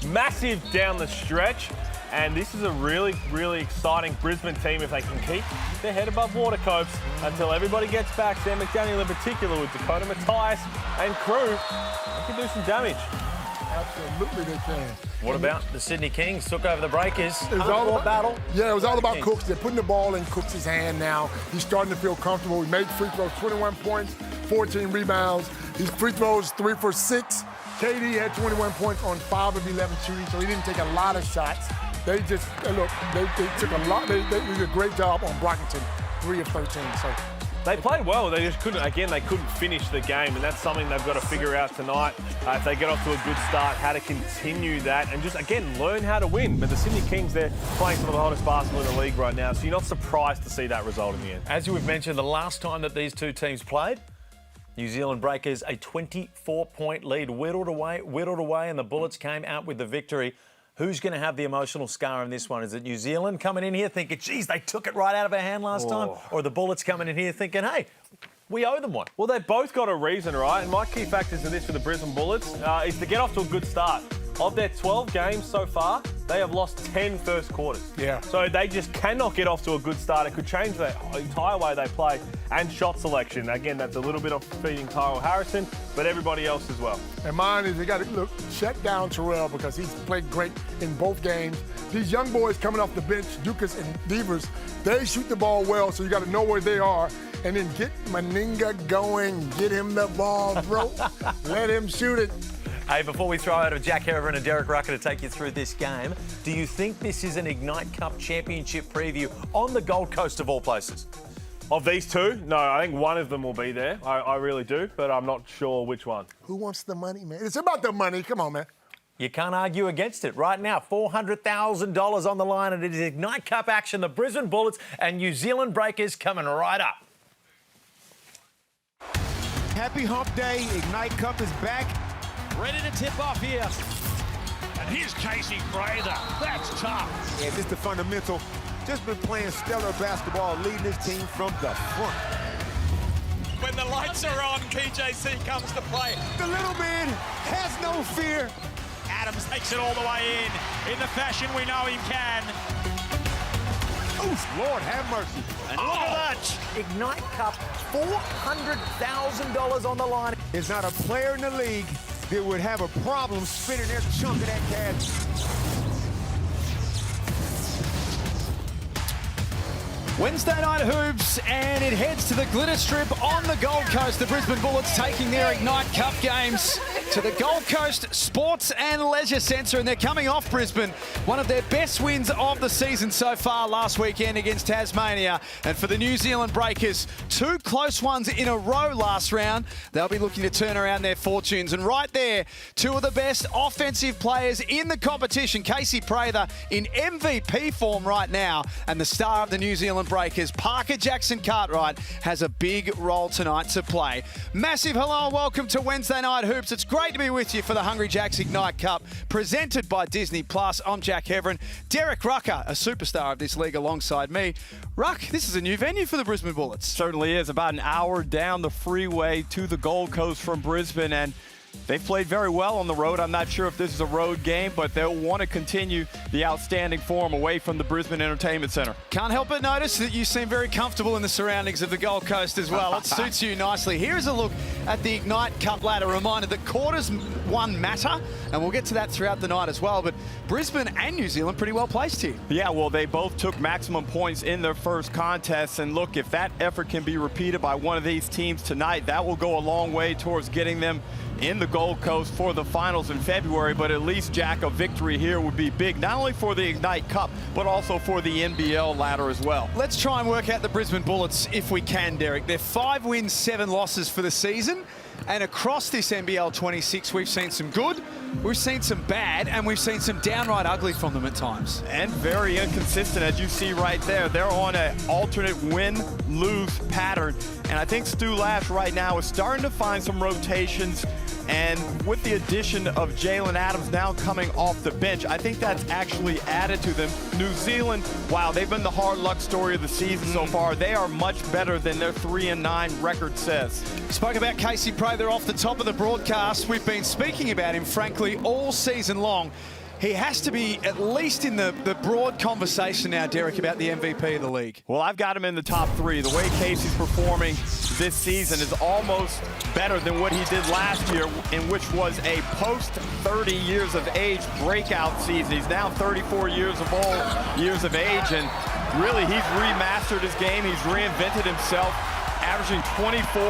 massive down the stretch. And this is a really, really exciting Brisbane team if they can keep their head above water, Copes, until everybody gets back. Sam McDaniel in particular with Dakota Mathias and crew. They can do some damage. Absolutely they can. What about the Sydney Kings? Took over the Breakers. It was all about battle. Yeah, it was all about Cooks. They're putting the ball in Cooks' hand now. He's starting to feel comfortable. He made free throws, 21 points, 14 rebounds. His free throws, 3 for 6. KD had 21 points on 5 of 11 shooting, so he didn't take a lot of shots. They just, look, they took a lot. They did a great job on Brockington, 3 of 13. So they played well. They just couldn't, again, they couldn't finish the game, and that's something they've got to figure out tonight. If they get off to a good start, how to continue that and just, again, learn how to win. But the Sydney Kings, they're playing some of the hottest basketball in the league right now, so you're not surprised to see that result in the end. As you've mentioned, the last time that these two teams played, New Zealand Breakers, a 24-point lead, whittled away, and the Bullets came out with the victory. Who's going to have the emotional scar in this one? Is it New Zealand coming in here thinking, geez, they took it right out of our hand last time? Or the Bullets coming in here thinking, hey, we owe them one? Well, they've both got a reason, right? And my key factors in this for the Brisbane Bullets is to get off to a good start. Of their 12 games so far, they have lost 10 first quarters. Yeah. So they just cannot get off to a good start. It could change the entire way they play and shot selection. Again, that's a little bit of feeding Tyrell Harrison, but everybody else as well. And mine is they got to shut down Terrell because he's played great in both games. These young boys coming off the bench, Dukas and Devers, they shoot the ball well, so you got to know where they are. And then get Meninga going, get him the ball, bro. Let him shoot it. Hey, before we throw out to Jack Heron and Derek Rucker to take you through this game, do you think this is an Ignite Cup Championship preview on the Gold Coast of all places? Of these two, no, I think one of them will be there. I really do, but I'm not sure which one. Who wants the money, man? It's about the money. Come on, man. You can't argue against it. Right now, $400,000 on the line, and it is Ignite Cup action. The Brisbane Bullets and New Zealand Breakers coming right up. Happy Hump Day. Ignite Cup is back. Ready to tip off here. And here's Casey Prather. That's tough. Yeah, just the fundamental. Just been playing stellar basketball, leading his team from the front. When the lights are on, PJC comes to play. The little man has no fear. Adams takes it all the way in the fashion we know him can. Oof, Lord have mercy. And look at that. Ignite Cup, $400,000 on the line. There's not a player in the league that would have a problem spinning their chunk of that cash. Wednesday night hoops, and it heads to the glitter strip on the Gold Coast. The Brisbane Bullets taking their Ignite Cup games to the Gold Coast Sports and Leisure Centre, and they're coming off Brisbane. One of their best wins of the season so far last weekend against Tasmania. And for the New Zealand Breakers, 2 close ones in a row last round. They'll be looking to turn around their fortunes. And right there, 2 of the best offensive players in the competition. Casey Prather in MVP form right now, and the star of the New Zealand Breakers, Parker Jackson-Cartwright, has a big role tonight to play. Massive hello and welcome to Wednesday Night Hoops. It's great to be with you for the Hungry Jacks Ignite Cup, presented by Disney+. I'm Jack Heron. Derek Rucker, a superstar of this league alongside me. Ruck, this is a new venue for the Brisbane Bullets. Certainly is. About an hour down the freeway to the Gold Coast from Brisbane, and they've played very well on the road. I'm not sure if this is a road game, but they'll want to continue the outstanding form away from the Brisbane Entertainment Centre. Can't help but notice that you seem very comfortable in the surroundings of the Gold Coast as well. It suits you nicely. Here's a look at the Ignite Cup ladder. Reminder that quarters one matter, and we'll get to that throughout the night as well. But Brisbane and New Zealand pretty well placed here. Yeah, well, they both took maximum points in their first contests. And look, if that effort can be repeated by one of these teams tonight, that will go a long way towards getting them in the Gold Coast for the finals in February. But at least, Jack, a victory here would be big, not only for the Ignite Cup, but also for the NBL ladder as well. Let's try and work out the Brisbane Bullets if we can, Derek. They're 5 wins, 7 losses for the season. And across this NBL26, we've seen some good, we've seen some bad, and we've seen some downright ugly from them at times. And very inconsistent, as you see right there. They're on an alternate win-lose pattern. And I think Stu Lash right now is starting to find some rotations. And with the addition of Jalen Adams now coming off the bench, I think that's actually added to them. New Zealand, wow, they've been the hard luck story of the season so far. They are much better than their 3-9 record says. Spoke about Casey Prather off the top of the broadcast. We've been speaking about him, frankly, all season long. He has to be at least in the broad conversation now, Derek, about the MVP of the league. Well, I've got him in the top 3. The way Casey's performing this season is almost better than what he did last year, in which was a post-30 years of age breakout season. He's now 34 years of age, and really he's remastered his game. He's reinvented himself, averaging 24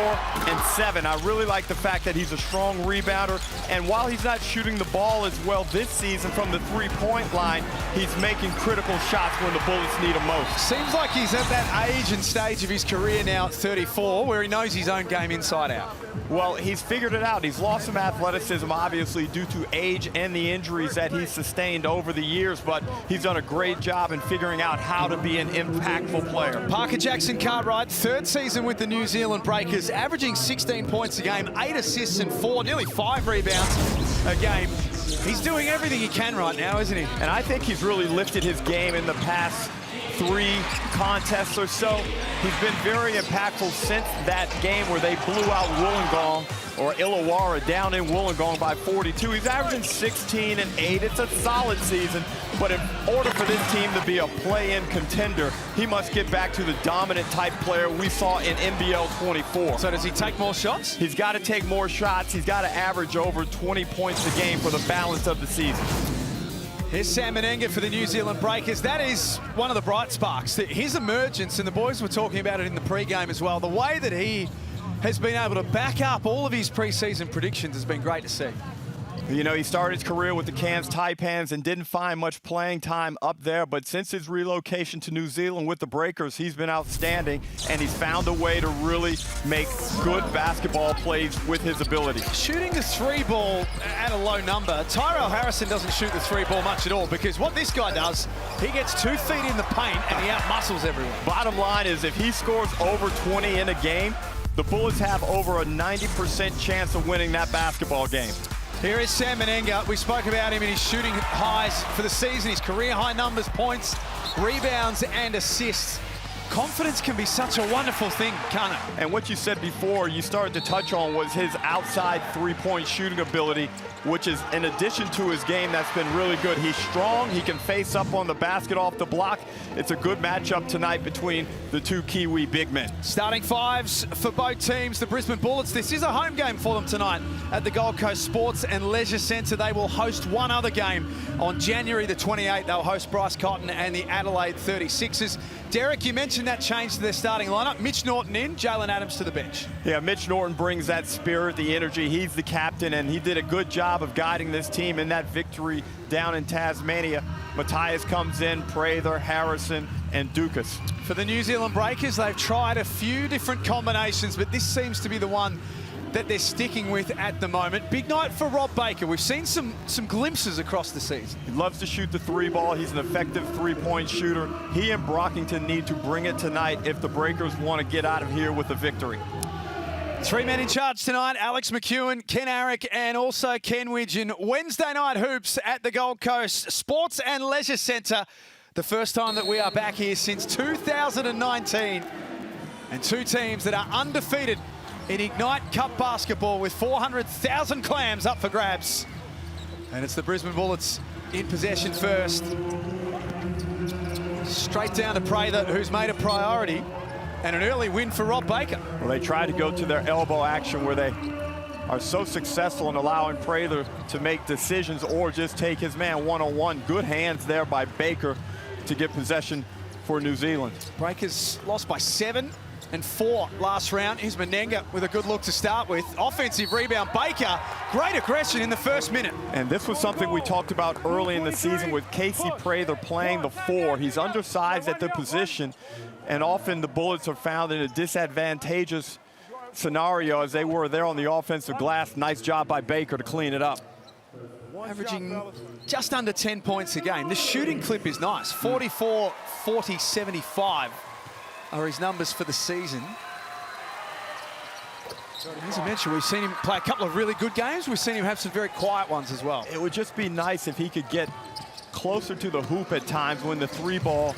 and 7. I really like the fact that he's a strong rebounder, and while he's not shooting the ball as well this season from the three-point line, he's making critical shots when the Bullets need him most. Seems like he's at that age and stage of his career now at 34, where he knows his own game inside out. Well, he's figured it out. He's lost some athleticism, obviously, due to age and the injuries that he's sustained over the years, but he's done a great job in figuring out how to be an impactful player. Parker Jackson-Cartwright, 3rd season with the New Zealand Breakers, averaging 16 points a game, 8 assists and 4, nearly 5 rebounds a game. He's doing everything he can right now, isn't he? And I think he's really lifted his game in the past 3 contests or so. He's been very impactful since that game where they blew out Wollongong, or Illawarra, down in Wollongong by 42. He's averaging 16 and 8. It's a solid season, but in order for this team to be a play-in contender, he must get back to the dominant type player we saw in NBL 24. So does he take more shots? He's got to take more shots. He's got to average over 20 points a game for the balance of the season. Here's Sam Menenga for the New Zealand Breakers. That is one of the bright sparks. His emergence, and the boys were talking about it in the pre-game as well, the way that he has been able to back up all of his pre-season predictions has been great to see. You know, he started his career with the Cairns Taipans and didn't find much playing time up there, but since his relocation to New Zealand with the Breakers, he's been outstanding, and he's found a way to really make good basketball plays with his ability. Shooting the 3 ball at a low number, Tyrell Harrison doesn't shoot the 3 ball much at all, because what this guy does, he gets 2 feet in the paint and he out-muscles everyone. Bottom line is, if he scores over 20 in a game, the Bullets have over a 90% chance of winning that basketball game. Here is Sam Menenga. We spoke about him in his shooting highs for the season, his career high numbers, points, rebounds, and assists. Confidence can be such a wonderful thing, can't it? And what you said before, you started to touch on, was his outside three-point shooting ability, which is in addition to his game that's been really good. He's strong, he can face up on the basket off the block. It's a good matchup tonight between the 2 Kiwi big men. Starting 5s for both teams, the Brisbane Bullets. This is a home game for them tonight at the Gold Coast Sports and Leisure Centre. They will host one other game on January the 28th. They'll host Bryce Cotton and the Adelaide 36ers. Derek, you mentioned that change to their starting lineup. Mitch Norton in, Jalen Adams to the bench. Yeah, Mitch Norton brings that spirit, the energy. He's the captain, and he did a good job of guiding this team in that victory down in Tasmania. Matthias comes in, Prather, Harrison, and Dukas. For the New Zealand Breakers, they've tried a few different combinations, but this seems to be the one that they're sticking with at the moment. Big night for Rob Baker. We've seen some glimpses across the season. He loves to shoot the 3 ball. He's an effective 3-point shooter. He and Brockington need to bring it tonight if the Breakers want to get out of here with a victory. 3 men in charge tonight, Alex McEwen, Ken Arrick, and also Ken Widgeon. Wednesday night hoops at the Gold Coast Sports and Leisure Centre. The first time that we are back here since 2019. And 2 teams that are undefeated in Ignite Cup basketball with 400,000 clams up for grabs. And it's the Brisbane Bullets in possession first. Straight down to Prather, who's made a priority. And an early win for Rob Baker. Well, they try to go to their elbow action where they are so successful in allowing Prather to make decisions or just take his man one-on-one. Good hands there by Baker to get possession for New Zealand. Breakers lost by 7 and 4 last round. Here's Menenga with a good look to start with. Offensive rebound, Baker, great aggression in the first minute. And this was something we talked about early in the season with Casey Prather playing the 4. He's undersized at the position, and often the Bullets are found in a disadvantageous scenario as they were there on the offensive glass. Nice job by Baker to clean it up. Averaging just under 10 points a game. The shooting clip is nice. 44, 40, 75 are his numbers for the season. As I mentioned, we've seen him play a couple of really good games. We've seen him have some very quiet ones as well. It would just be nice if he could get closer to the hoop at times when the 3-ball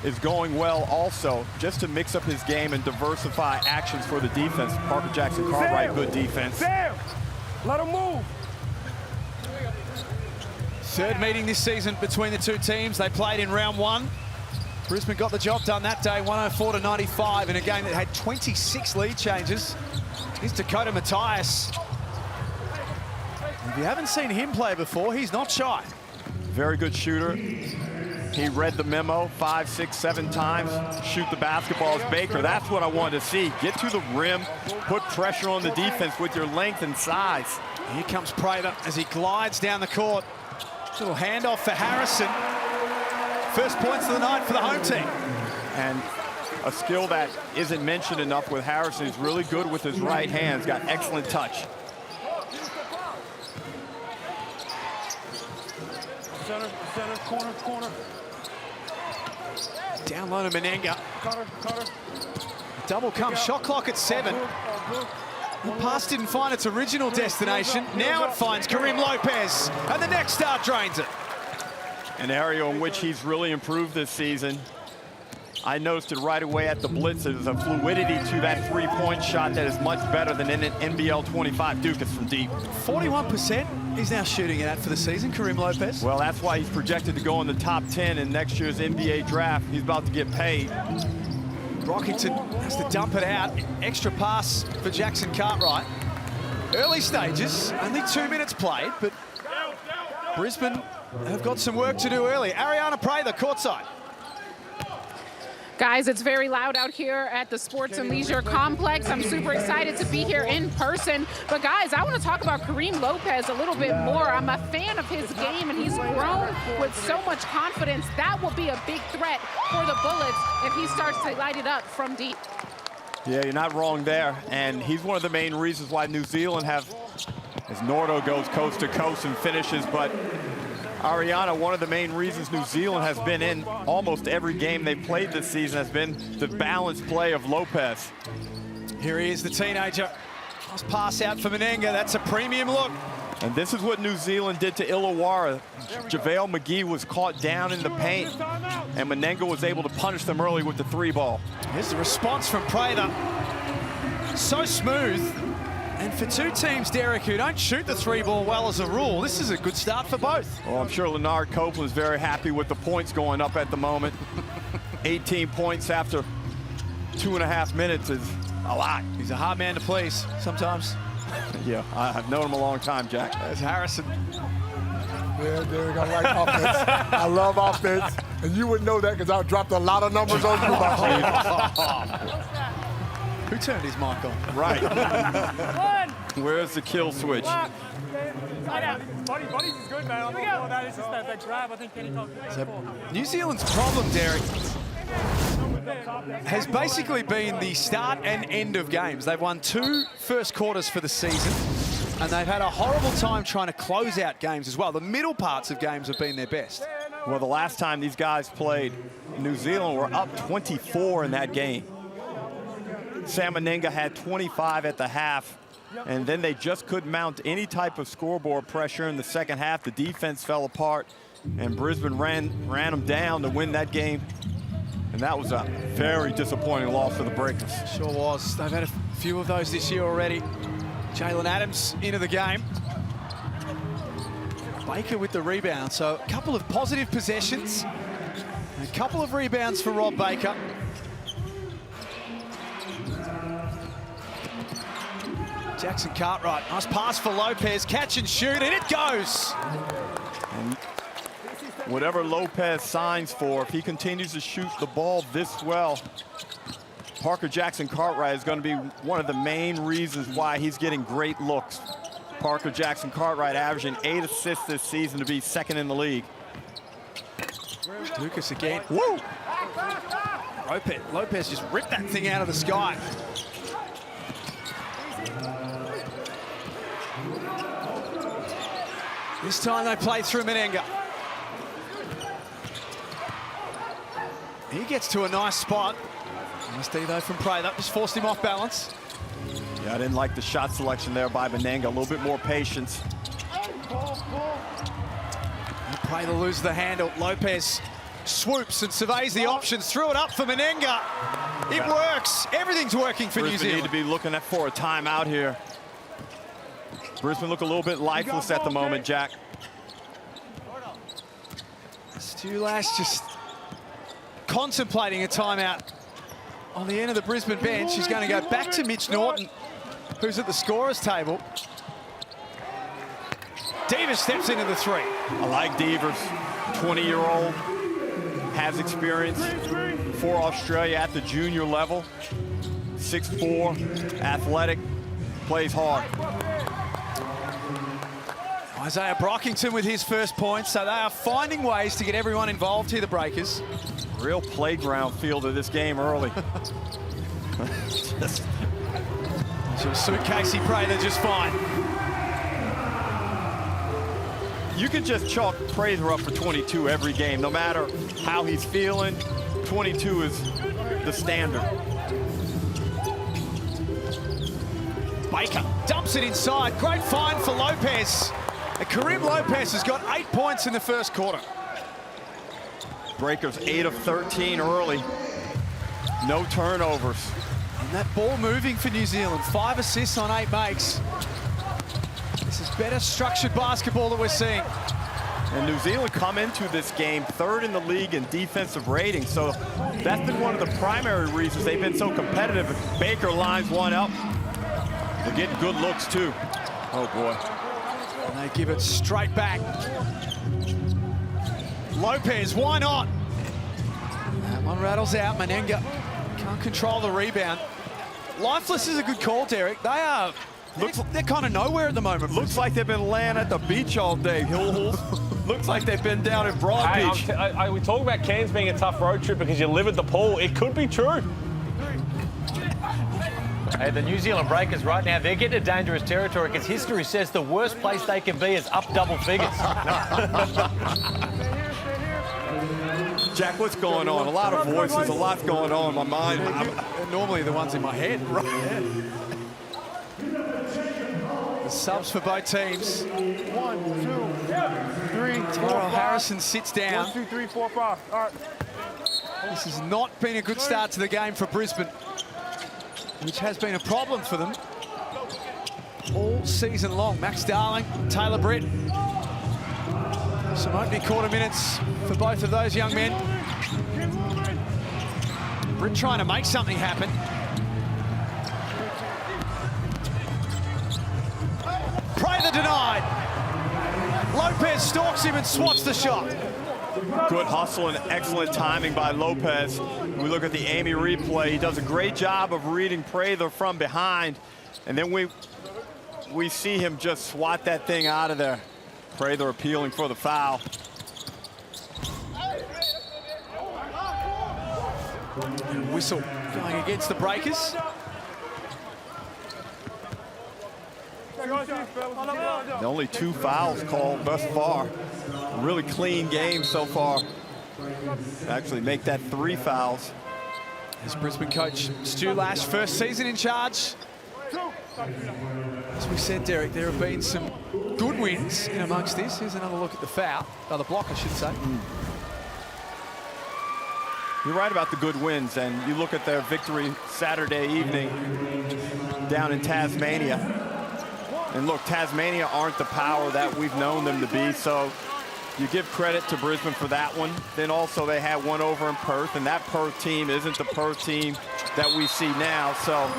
is going well also, just to mix up his game and diversify actions for the defense. Parker Jackson-Cartwright, good defense. Sam, let him move. Third meeting this season between the two teams. They played in round one. Brisbane got the job done that day, 104-95, in a game that had 26 lead changes. Here's Dakota Matthias. If you haven't seen him play before, he's not shy. Very good shooter. He read the memo 5, 6, 7 times. Shoot the basketballs. Baker, that's what I wanted to see. Get to the rim, put pressure on the defense with your length and size. Here comes Prater as he glides down the court. Little handoff for Harrison. First points of the night for the home team. And a skill that isn't mentioned enough with Harrison. He's really good with his right hand. He's got excellent touch. Center, corner. Down low to Menenga. Cutter. Double come, shot clock at 7. The pass didn't find its original destination. Now it finds Kareem Lopez, and the next start drains it. An area in which he's really improved this season. I noticed it right away at the blitz. There's a fluidity to that three-point shot that is much better than in an NBL25. Duke is from deep. 41% he's now shooting it at for the season, Kareem Lopez. Well, that's why he's projected to go in the top 10 in next year's NBA draft. He's about to get paid. Brockington has to dump it out. Extra pass for Jackson Cartwright. Early stages, only 2 minutes played, but Brisbane have got some work to do early. Ariana Prather, courtside. Guys, it's very loud out here at the Sports and Leisure Complex. I'm super excited to be here in person. But guys, I want to talk about Kareem Lopez a little bit more. I'm a fan of his game, and he's grown with so much confidence. That will be a big threat for the Bullets if he starts to light it up from deep. Yeah, you're not wrong there. And he's one of the main reasons why New Zealand have, as Nordo goes coast to coast and finishes, but Ariana, one of the main reasons New Zealand has been in almost every game they played this season has been the balanced play of Lopez. Here he is, the teenager. Nice pass out for Menenga. That's a premium look. And this is what New Zealand did to Illawarra. JaVale McGee was caught down in the paint, and Menenga was able to punish them early with the 3-ball. Here's the response from Prather. So smooth. And for two teams, Derek, who don't shoot the 3-ball well as a rule, this is a good start for both. Well, I'm sure Leonard Copeland's very happy with the points going up at the moment. 18 points after 2.5 minutes is a lot. He's a hard man to please sometimes. Yeah, I've known him a long time, Jack. There's Harrison. Yeah, Derek, I like offense. I love offense. And you would know that because I dropped a lot of numbers on you about Who turned his mic on? Right. Where's the kill switch? Bodies is good, man. I'm all for that. It's just that grab. I think Kenny talked about. New Zealand's problem, Derek, has basically been the start and end of games. They've won 2 first quarters for the season, and they've had a horrible time trying to close out games as well. The middle parts of games have been their best. Well, the last time these guys played, New Zealand were up 24 in that game. Sam Menenga had 25 at the half, and then they just couldn't mount any type of scoreboard pressure in the second half. The defense fell apart, and Brisbane ran them down to win that game. And that was a very disappointing loss for the Breakers. Sure was. They've had a few of those this year already. Jalen Adams into the game. Baker with the rebound. So a couple of positive possessions. And a couple of rebounds for Rob Baker. Jackson Cartwright, nice pass for Lopez, catch and shoot, and it goes. And whatever Lopez signs for, if he continues to shoot the ball this well, Parker Jackson Cartwright is going to be one of the main reasons why he's getting great looks. Parker Jackson Cartwright averaging 8 assists this season to be second in the league. Lucas again. Woo! Lopez just ripped that thing out of the sky. This time they play through Menenga. He gets to a nice spot. Nice D though from Prather, just forced him off balance. Yeah, I didn't like the shot selection there by Menenga. A little bit more patience. Prather loses the handle. Lopez swoops and surveys the options. Threw it up for Menenga. It works. Everything's working for New Zealand. Need to be looking for a timeout here. Brisbane look a little bit lifeless at the moment, Jack. Stu Lash just contemplating a timeout on the end of the Brisbane bench. He's going to go back to Mitch Norton, who's at the scorer's table. Devers steps into the three. I like Devers, 20-year-old, has experience for Australia at the junior level. 6'4", athletic, plays hard. Isaiah Brockington with his first point, so they are finding ways to get everyone involved here, the Breakers. Real playground feel to this game early. So Suitcasey Prather just fine. You can just chalk Prather up for 22 every game, no matter how he's feeling. 22 is the standard. Baker dumps it inside. Great find for Lopez. And Karim Lopez has got 8 points in the first quarter. Breakers 8 of 13 early. No turnovers. And that ball moving for New Zealand. 5 assists on 8 makes. This is better structured basketball that we're seeing. And New Zealand come into this game 3rd in the league in defensive rating. So that's been one of the primary reasons they've been so competitive. Baker lines one up. They're getting good looks too. Oh boy. And they give it straight back. Lopez, why not? That one rattles out. Menenga can't control the rebound. Lifeless is a good call, Derek. They are, they're kind of nowhere at the moment. Looks like they've been laying at the beach all day. Looks like they've been down in Broad Beach. We talk about Cairns being a tough road trip because you live at the pool. It could be true. Hey, the New Zealand Breakers right now, they're getting to dangerous territory because history says the worst place they can be is up double figures. Jack, what's going on? A lot of voices, a lot's going on in my mind. Normally the ones in my head. Right. The subs for both teams. 1, 2, 3, 4, Tyrell 5. Harrison sits down. 1, 2, 3, 4, 5. All right. This has not been a good start to the game for Brisbane, which has been a problem for them all season long. Max Darling, Taylor Britt. Some opening quarter minutes for both of those young men. Britt trying to make something happen. Prather denied. Lopez stalks him and swats the shot. Good hustle and excellent timing by Lopez. We look at the Amy replay. He does a great job of reading Prather from behind. And then we see him just swat that thing out of there. Prather appealing for the foul. And whistle going against the Breakers. The only 2 fouls called thus far. Really clean game so far. Actually make that 3 fouls. As Brisbane coach Stu Lash, first season in charge. As we said, Derek, there have been some good wins in amongst this. Here's another look at the foul. The block, I should say. You're right about the good wins, and you look at their victory Saturday evening down in Tasmania. And look, Tasmania aren't the power that we've known them to be, so you give credit to Brisbane for that one. Then also they had one over in Perth, and that Perth team isn't the Perth team that we see now. So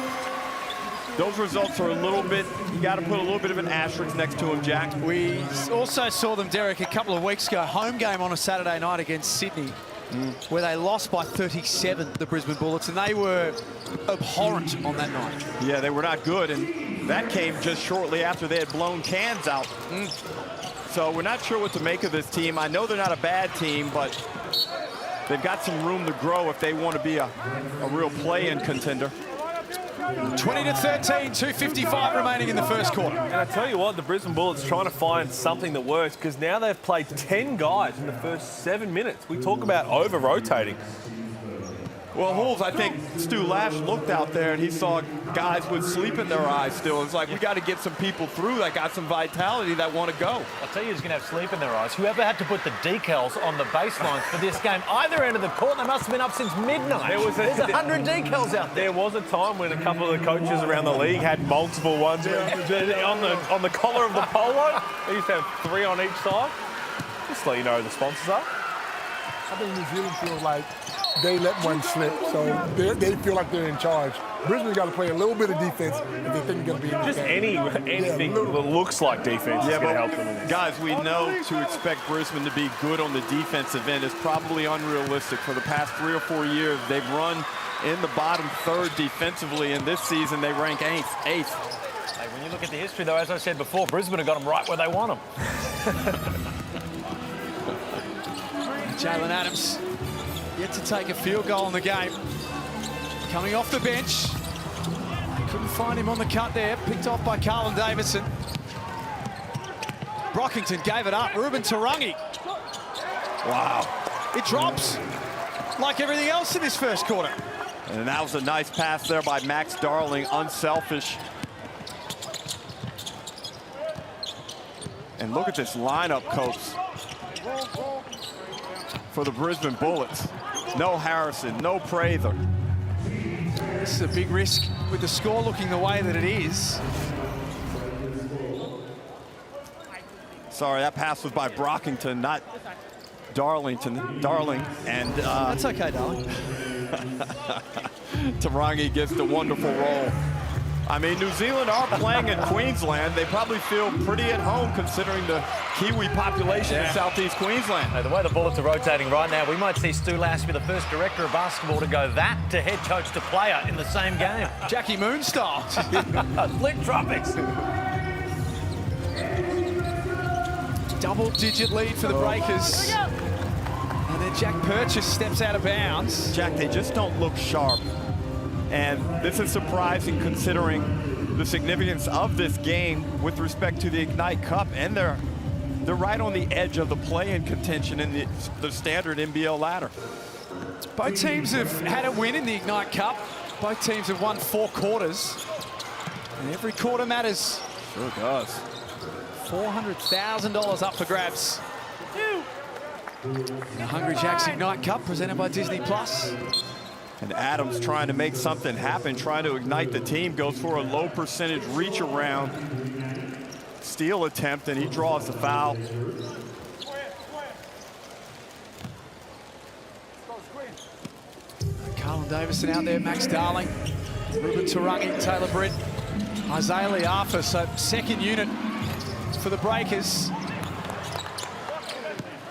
those results are a little bit, you got to put a little bit of an asterisk next to them, Jack. We also saw them, Derek, a couple of weeks ago, home game on a Saturday night against Sydney, where they lost by 37, the Brisbane Bullets, and they were abhorrent on that night. Yeah, they were not good, and that came just shortly after they had blown Cairns out. So we're not sure what to make of this team. I know they're not a bad team, but they've got some room to grow if they want to be a real play-in contender. 20-13, 2:55 remaining in the first quarter. And I tell you what, the Brisbane Bullets trying to find something that works because now they've played 10 guys in the first 7 minutes. We talk about over-rotating. Well, Wolves, I think Stu Lash looked out there and he saw guys with sleep in their eyes still. It's like, we got to get some people through that got some vitality that want to go. I'll tell you who's going to have sleep in their eyes. Whoever had to put the decals on the baselines for this game, either end of the court, they must have been up since midnight. There's 100 decals out there. There was a time when a couple of the coaches around the league had multiple ones on the collar of the polo. They used to have 3 on each side. Just let you know who the sponsors are. I think New Zealand feels like they let one slip, so they feel like they're in charge. Brisbane's got to play a little bit of defense if they think they're going to be in this Just game. anything that looks like defense is going to help them in this. Guys, we know to expect Brisbane to be good on the defensive end is probably unrealistic. For the past 3 or 4 years, they've run in the bottom third defensively, and this season they rank eighth. Hey, when you look at the history, though, as I said before, Brisbane have got them right where they want them. Jalen Adams yet to take a field goal in the game. Coming off the bench. Couldn't find him on the cut there. Picked off by Carlin Davidson. Brockington gave it up. Ruben Tarangi. Wow. It drops like everything else in this first quarter. And that was a nice pass there by Max Darling, unselfish. And look at this lineup, coach, for the Brisbane Bullets. No Harrison, no Prather. This is a big risk with the score looking the way that it is. Sorry, that pass was by Brockington, not Darling. And That's okay, darling. Tarangi gets the wonderful roll. I mean, New Zealand are playing in Queensland. They probably feel pretty at home considering the Kiwi population in southeast Queensland. Hey, the way the Bullets are rotating right now, we might see Stu Lass be the first director of basketball to go that to head coach to player in the same game. Jackie Moon style. Split tropics. Double-digit lead for the Breakers. And then Jack Purchase steps out of bounds. Jack, they just don't look sharp. And this is surprising considering the significance of this game with respect to the Ignite Cup. And they're right on the edge of the play-in contention in the standard NBL ladder. Both teams have had a win in the Ignite Cup. Both teams have won 4 quarters. And every quarter matters. Sure does. $400,000 up for grabs. The Hungry Jacks Ignite Cup presented by Disney+. And Adams trying to make something happen, trying to ignite the team, goes for a low percentage reach around steal attempt, and he draws the foul. Carlin Davison out there, Max Darling, Ruben Tarangi, Taylor Britt, Isaiah Liafa, so second unit for the Breakers.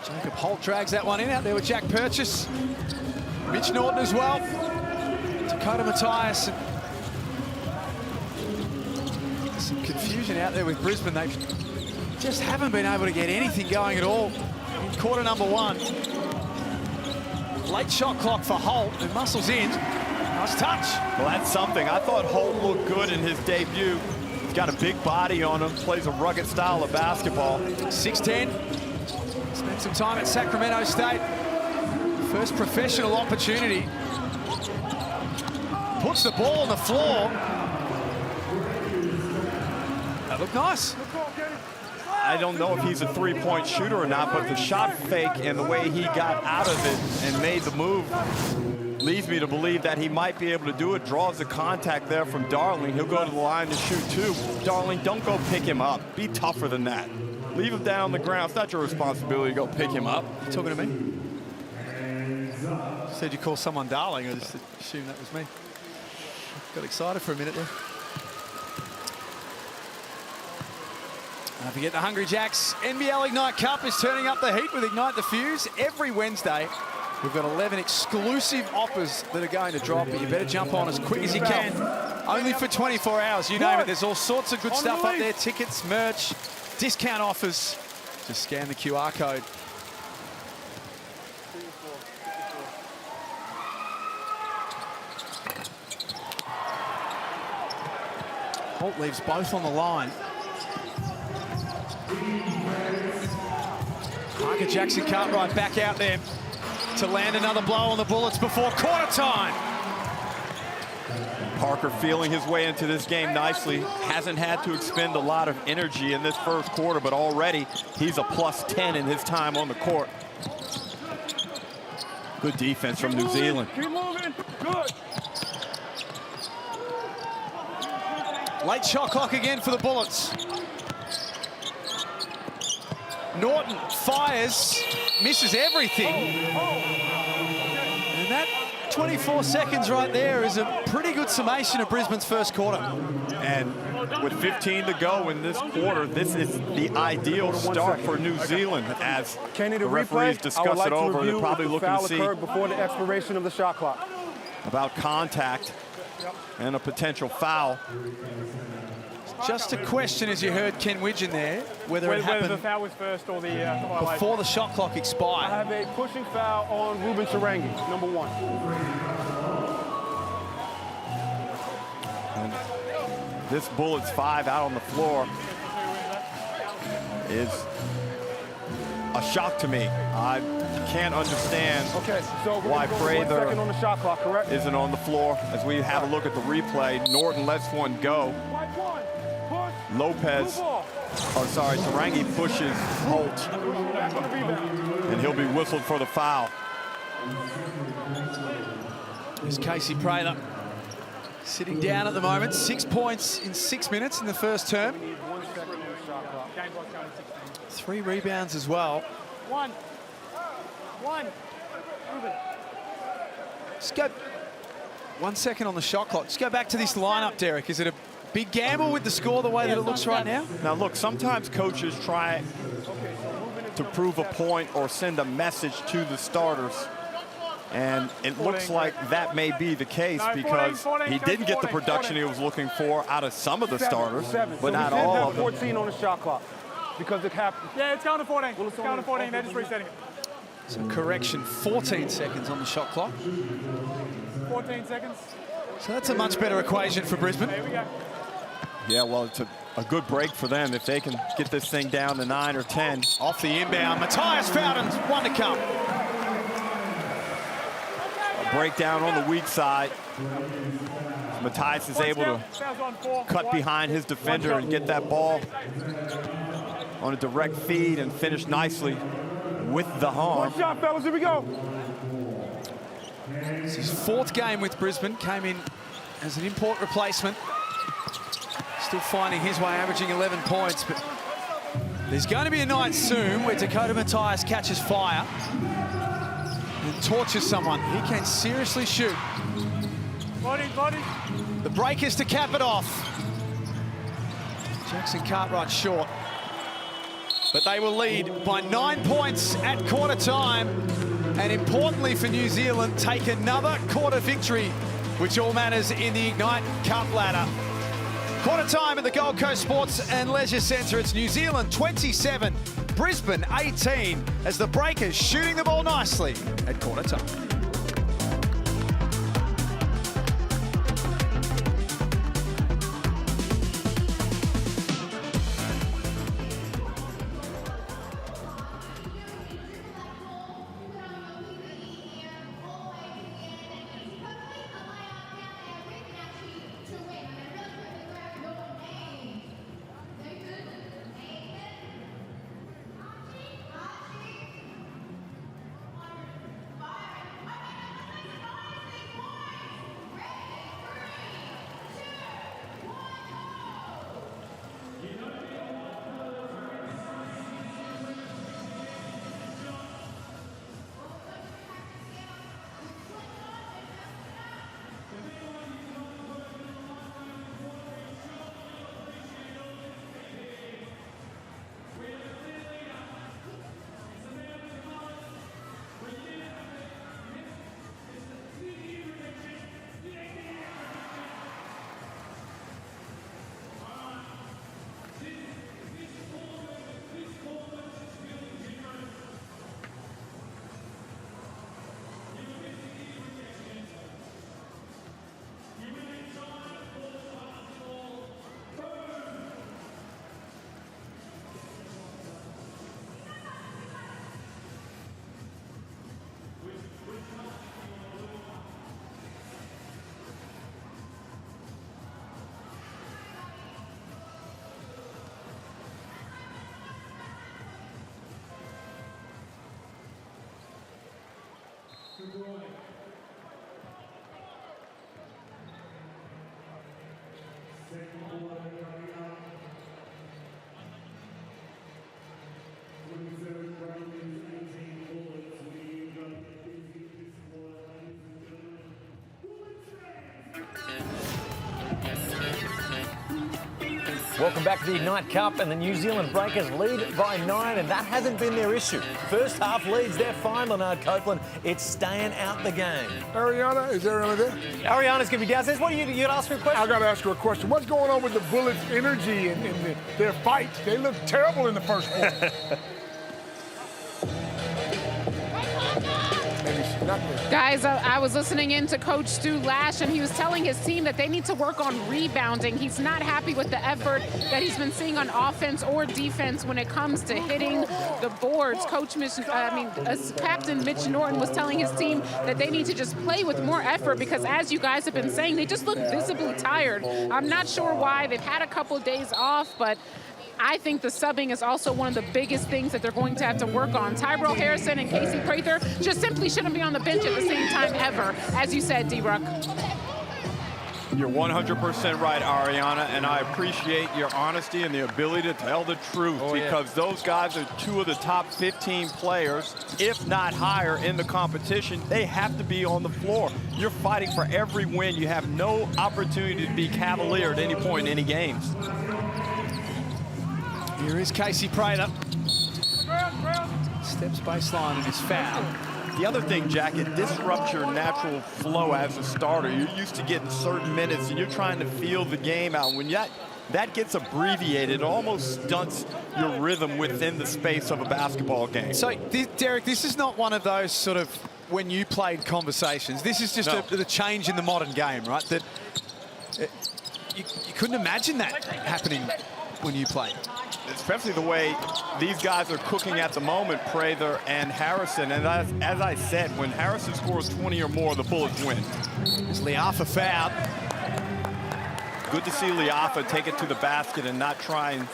Jacob Holt drags that one in, out there with Jack Purchase. Mitch Norton as well. Dakota Matthias. Some confusion out there with Brisbane. They just haven't been able to get anything going at all in quarter number 1. Late shot clock for Holt, who muscles in. Nice touch. Well, that's something. I thought Holt looked good in his debut. He's got a big body on him, plays a rugged style of basketball. 6'10". Spent some time at Sacramento State. First professional opportunity. Puts the ball on the floor. That looked nice. I don't know if he's a three-point shooter or not, but the shot fake and the way he got out of it and made the move leads me to believe that he might be able to do it. Draws the contact there from Darling. He'll go to the line to shoot 2. Darling, don't go pick him up. Be tougher than that. Leave him down on the ground. It's not your responsibility to go pick him up. You talking to me? Said you call someone darling. I just assumed that was me. Got excited for a minute there. Don't forget the Hungry Jacks NBL Ignite Cup is turning up the heat with Ignite the Fuse every Wednesday. We've got 11 exclusive offers that are going to drop, but you better jump on as quick as you can. Only for 24 hours, you name it. There's all sorts of good stuff up there. Tickets, merch, discount offers. Just scan the QR code. Holt leaves both on the line. Parker Jackson Cartwright back out there to land another blow on the Bullets before quarter time. Parker feeling his way into this game nicely. Hasn't had to expend a lot of energy in this first quarter, but already he's a +10 in his time on the court. Good defense from New Zealand. Keep moving. Good. Late shot clock again for the Bullets. Norton fires. misses everything. And that 24 seconds right there is a pretty good summation of Brisbane's first quarter. And with 15 to go in this quarter, this is the ideal start for New Zealand as the referees discuss it over. They're probably looking to see before the expiration of the shot clock about contact and a potential foul. Just a question, as you heard Ken Widgeon there, whether it happened the foul was first or the before the shot clock expired. I have a pushing foul on Ruben Tarangi, number 1. And this Bullets 5 out on the floor is a shock to me. I can't understand why Prather on the shot clock, correct? isn't on the floor. As we have a look at the replay, Norton lets one go. Tarangi pushes Holt, and he'll be whistled for the foul. There's Casey Prather sitting down at the moment. 6 points in 6 minutes in the first term. 3 rebounds as well. One. Just go 1 second on the shot clock. Just go back to this lineup, Derek. Is it a big gamble with the score the way that it looks right now? Now, look, sometimes coaches try to prove a point or send a message to the starters. And it looks like that may be the case because he didn't get the production he was looking for out of some of the starters, but not all of them. 14 on the shot clock because it happened. Yeah, it's going to 14. It's going to 14. They're just resetting it. So correction, 14 seconds on the shot clock. 14 seconds. So that's a much better equation for Brisbane. There we go. Yeah, well, it's a good break for them if they can get this thing down to 9 or 10. Off the inbound, Matthias Fountains, 1 to come. A breakdown on the weak side. Matthias is able to cut behind his defender and get that ball on a direct feed and finish nicely with the harm. One shot, fellas, here we go. It's his 4th game with Brisbane, came in as an import replacement. Still finding his way, averaging 11 points, but there's going to be a night soon where Dakota Matthias catches fire and tortures someone. He can seriously shoot. Body. The breakers to cap it off. Jackson Cartwright short. But they will lead by 9 points at quarter time. And importantly for New Zealand, take another quarter victory, which all matters in the Ignite Cup ladder. Quarter time at the Gold Coast Sports and Leisure Centre. It's New Zealand 27, Brisbane 18, as the Breakers shooting the ball nicely at quarter time. Welcome back to the Ignite Cup, and the New Zealand Breakers lead by 9, and that hasn't been their issue. First half leads, they're fine, Leonard Copeland. It's staying out the game. Ariana, is Ariana there? Ariana's going to be downstairs. What, you got to ask her a question? I got to ask her a question. What's going on with the Bullets' energy and their fights? They look terrible in the first quarter. Guys, I was listening in to Coach Stu Lash, and he was telling his team that they need to work on rebounding. He's not happy with the effort that he's been seeing on offense or defense when it comes to hitting the boards. Captain Mitch Norton was telling his team that they need to just play with more effort because, as you guys have been saying, they just look visibly tired. I'm not sure why. They've had a couple of days off, but I think the subbing is also one of the biggest things that they're going to have to work on. Tyrell Harrison and Casey Prather just simply shouldn't be on the bench at the same time ever, as you said, D-Ruck. You're 100% right, Ariana, and I appreciate your honesty and the ability to tell the truth because those guys are two of the top 15 players, if not higher, in the competition. They have to be on the floor. You're fighting for every win. You have no opportunity to be cavalier at any point in any games. Here is Casey Prather. Steps baseline and is fouled. The other thing, Jack, it disrupts your natural flow as a starter. You're used to getting certain minutes, and you're trying to feel the game out. When that gets abbreviated, it almost stunts your rhythm within the space of a basketball game. So, Derek, this is not one of those sort of when you played conversations. This is just the change in the modern game, right? That you couldn't imagine that happening when you played. Especially the way these guys are cooking at the moment, Prather and Harrison. And as I said, when Harrison scores 20 or more, the Bullets win. It's Leafa fouled. Good to see Leafa take it to the basket and not try and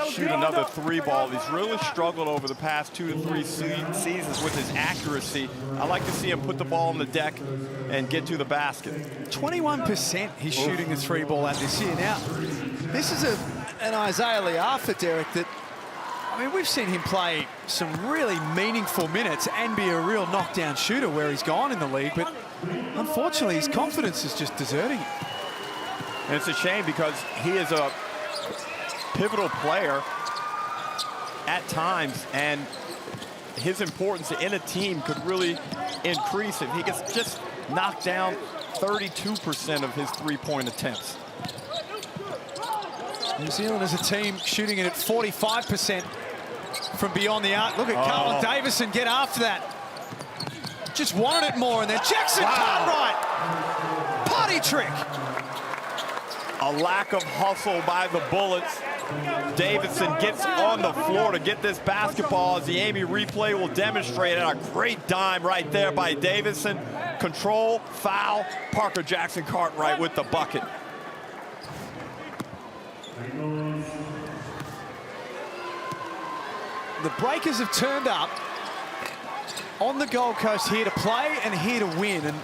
shoot another three ball. He's really struggled over the past 2 to 3 seasons with his accuracy. I like to see him put the ball on the deck and get to the basket. 21% he's shooting the three ball at this year. Now, this is an Isaiah Leafa, Derek, that, I mean, we've seen him play some really meaningful minutes and be a real knockdown shooter where he's gone in the league, but unfortunately his confidence is just deserting him. And it's a shame because he is a pivotal player at times, and his importance in a team could really increase if he gets just knocked down 32% of his three-point attempts. New Zealand as a team shooting it at 45% from beyond the arc. Look at Carlton Davison get after that. Just wanted it more, and then Jackson Cartwright. Party trick. A lack of hustle by the Bullets. Davison gets on the floor to get this basketball, as the Amy replay will demonstrate it. A great dime right there by Davison. Control, foul, Parker Jackson Cartwright with the bucket. The Breakers have turned up on the Gold Coast here to play and here to win. And,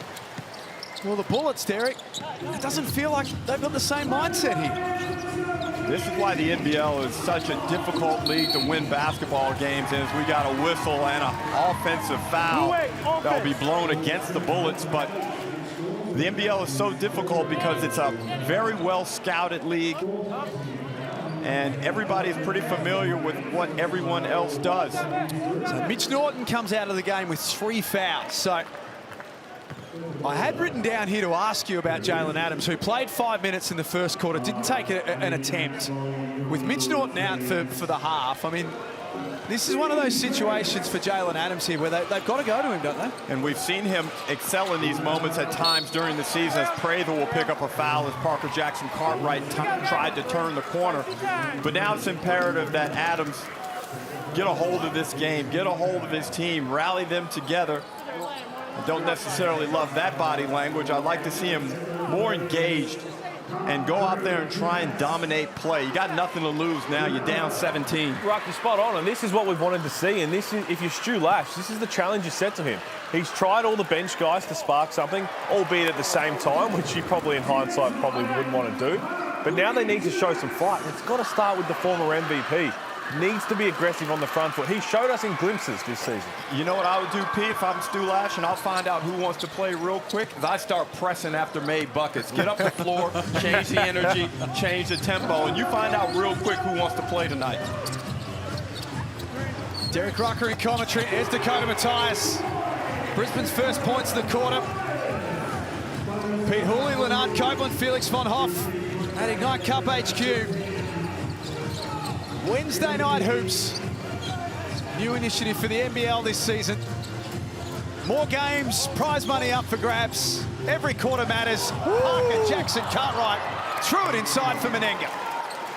well, the Bullets, Derek, it doesn't feel like they've got the same mindset here. This is why the NBL is such a difficult league to win basketball games, is we got a whistle and an offensive foul that will be blown against the Bullets. But the NBL is so difficult because it's a very well-scouted league, and everybody is pretty familiar with what everyone else does. So Mitch Norton comes out of the game with 3 fouls. So I had written down here to ask you about Jalen Adams, who played 5 minutes in the first quarter, didn't take an attempt. With Mitch Norton out for the half, I mean, this is one of those situations for Jalen Adams here where they've got to go to him, don't they? And we've seen him excel in these moments at times during the season, as Prather will pick up a foul as Parker Jackson Cartwright tried to turn the corner. But now it's imperative that Adams get a hold of this game, get a hold of his team, rally them together. I don't necessarily love that body language. I'd like to see him more engaged and go out there and try and dominate play. You got nothing to lose now. You're down 17. Right, you're spot on, and this is what we've wanted to see. And this is, if you're Stu Lash, this is the challenge you set to him. He's tried all the bench guys to spark something, albeit at the same time, which you probably in hindsight probably wouldn't want to do. But now they need to show some fight. It's got to start with the former MVP. needs to be aggressive on the front foot. He showed us in glimpses this season. You know what I would do, Pete, if I'm Stu Lash, and I'll find out who wants to play real quick, is I start pressing after made buckets. Get up the floor, change the energy, change the tempo, and you find out real quick who wants to play tonight. Derek Rucker in commentary. Here's Dakota Matthias. Brisbane's first points of the quarter. Pete Hooley, Leonard Copeland, Felix von Hoff at Ignite Cup HQ. Wednesday night hoops. New initiative for the NBL this season. More games, prize money up for grabs. Every quarter matters. Parker Jackson Cartwright threw it inside for Menenga.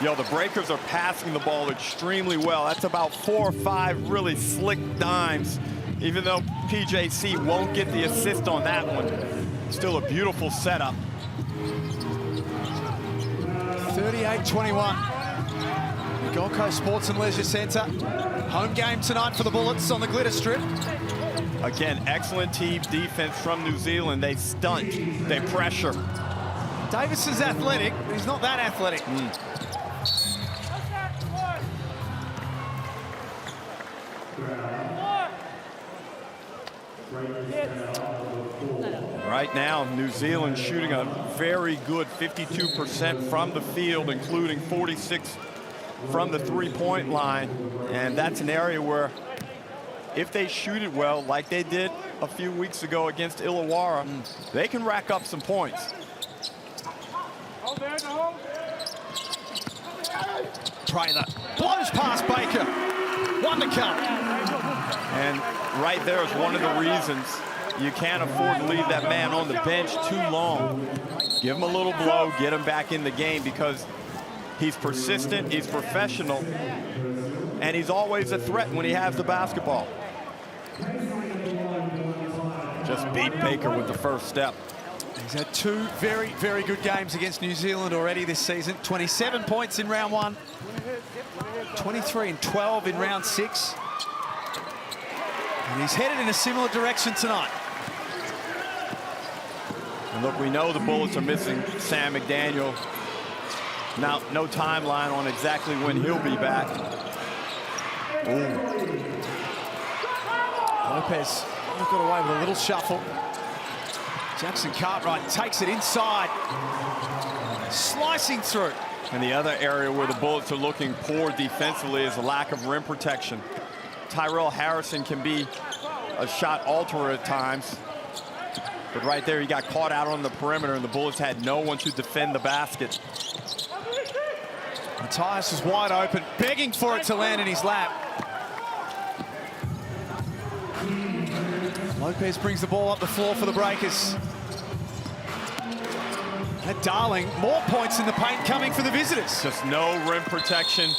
Yo, the Breakers are passing the ball extremely well. That's about 4 or 5 really slick dimes. Even though PJC won't get the assist on that one. Still a beautiful setup. 38-21. Gold Coast Sports and Leisure Centre. Home game tonight for the Bullets on the glitter strip. Again, excellent team defense from New Zealand. They stunt, they pressure. Davis is athletic, but he's not that athletic. Right now, New Zealand shooting a very good 52% from the field, including 46 from the three-point line. And that's an area where if they shoot it well, like they did a few weeks ago against Illawarra, they can rack up some points. Traylor blows past Baker. One to come. And right there is one of the reasons you can't afford to leave that man on the bench too long. Give him a little blow, get him back in the game, because he's persistent, he's professional, and he's always a threat when he has the basketball. Just beat Baker with the first step. He's had 2 very, very good games against New Zealand already this season. 27 points in round 1. 23 and 12 in round 6. And he's headed in a similar direction tonight. And look, we know the Bullets are missing Sam McDaniel. Now, no timeline on exactly when he'll be back. Lopez got away with a little shuffle. Jackson Cartwright takes it inside. Slicing through. And the other area where the Bullets are looking poor defensively is the lack of rim protection. Tyrell Harrison can be a shot alterer at times. But right there, he got caught out on the perimeter, and the Bullets had no one to defend the basket. Matthias is wide open, begging for it to land in his lap. Lopez brings the ball up the floor for the Breakers. And Darling, more points in the paint coming for the visitors. Just no rim protection.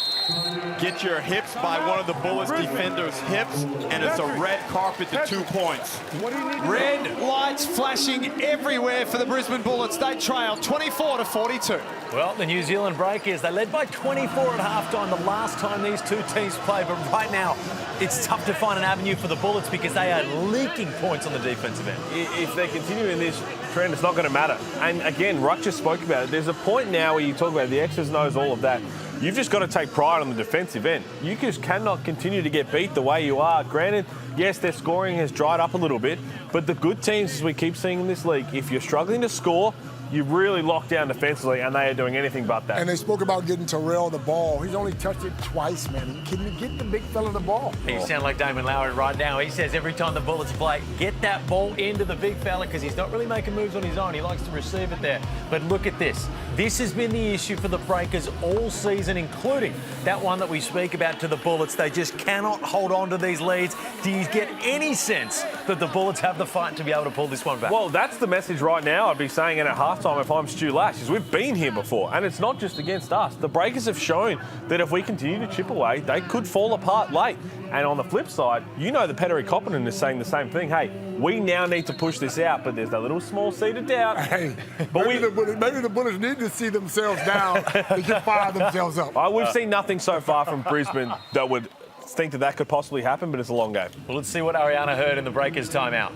Get your hips by one of the Bullets defenders' hips, and it's a red carpet to 2 points. Red lights flashing everywhere for the Brisbane Bullets. They trail 24-42. Well, the New Zealand Breakers, they led by 24 at halftime the last time these two teams played, but right now it's tough to find an avenue for the Bullets because they are leaking points on the defensive end. If they continue in this trend, it's not going to matter. And again, Ruck just spoke about it. There's a point now where you talk about the X's and O's, all of that. You've just got to take pride on the defensive end. You just cannot continue to get beat the way you are. Granted, yes, their scoring has dried up a little bit, but the good teams, as we keep seeing in this league, if you're struggling to score, you really lock down defensively, and they are doing anything but that. And they spoke about getting Terrell the ball. He's only touched it twice, man. Can you get the big fella the ball? You sound like Damon Lowry right now. He says every time the Bullets play, get that ball into the big fella, because he's not really making moves on his own. He likes to receive it there. But look at this. This has been the issue for the Breakers all season, including that one that we speak about to the Bullets. They just cannot hold on to these leads. Do you get any sense that the Bullets have the fight to be able to pull this one back? Well, that's the message right now. I'd be saying it at halftime if I'm Stu Lash, is we've been here before, and it's not just against us. The Breakers have shown that if we continue to chip away, they could fall apart late. And on the flip side, you know that Petteri Koponen is saying the same thing. Hey, we now need to push this out, but there's that little small seed of doubt. Hey, but maybe the Bullets need to see themselves down. They can fire themselves up. We've seen nothing so far from Brisbane that would think that could possibly happen, but it's a long game. Well, let's see what Ariana heard in the Breakers timeout.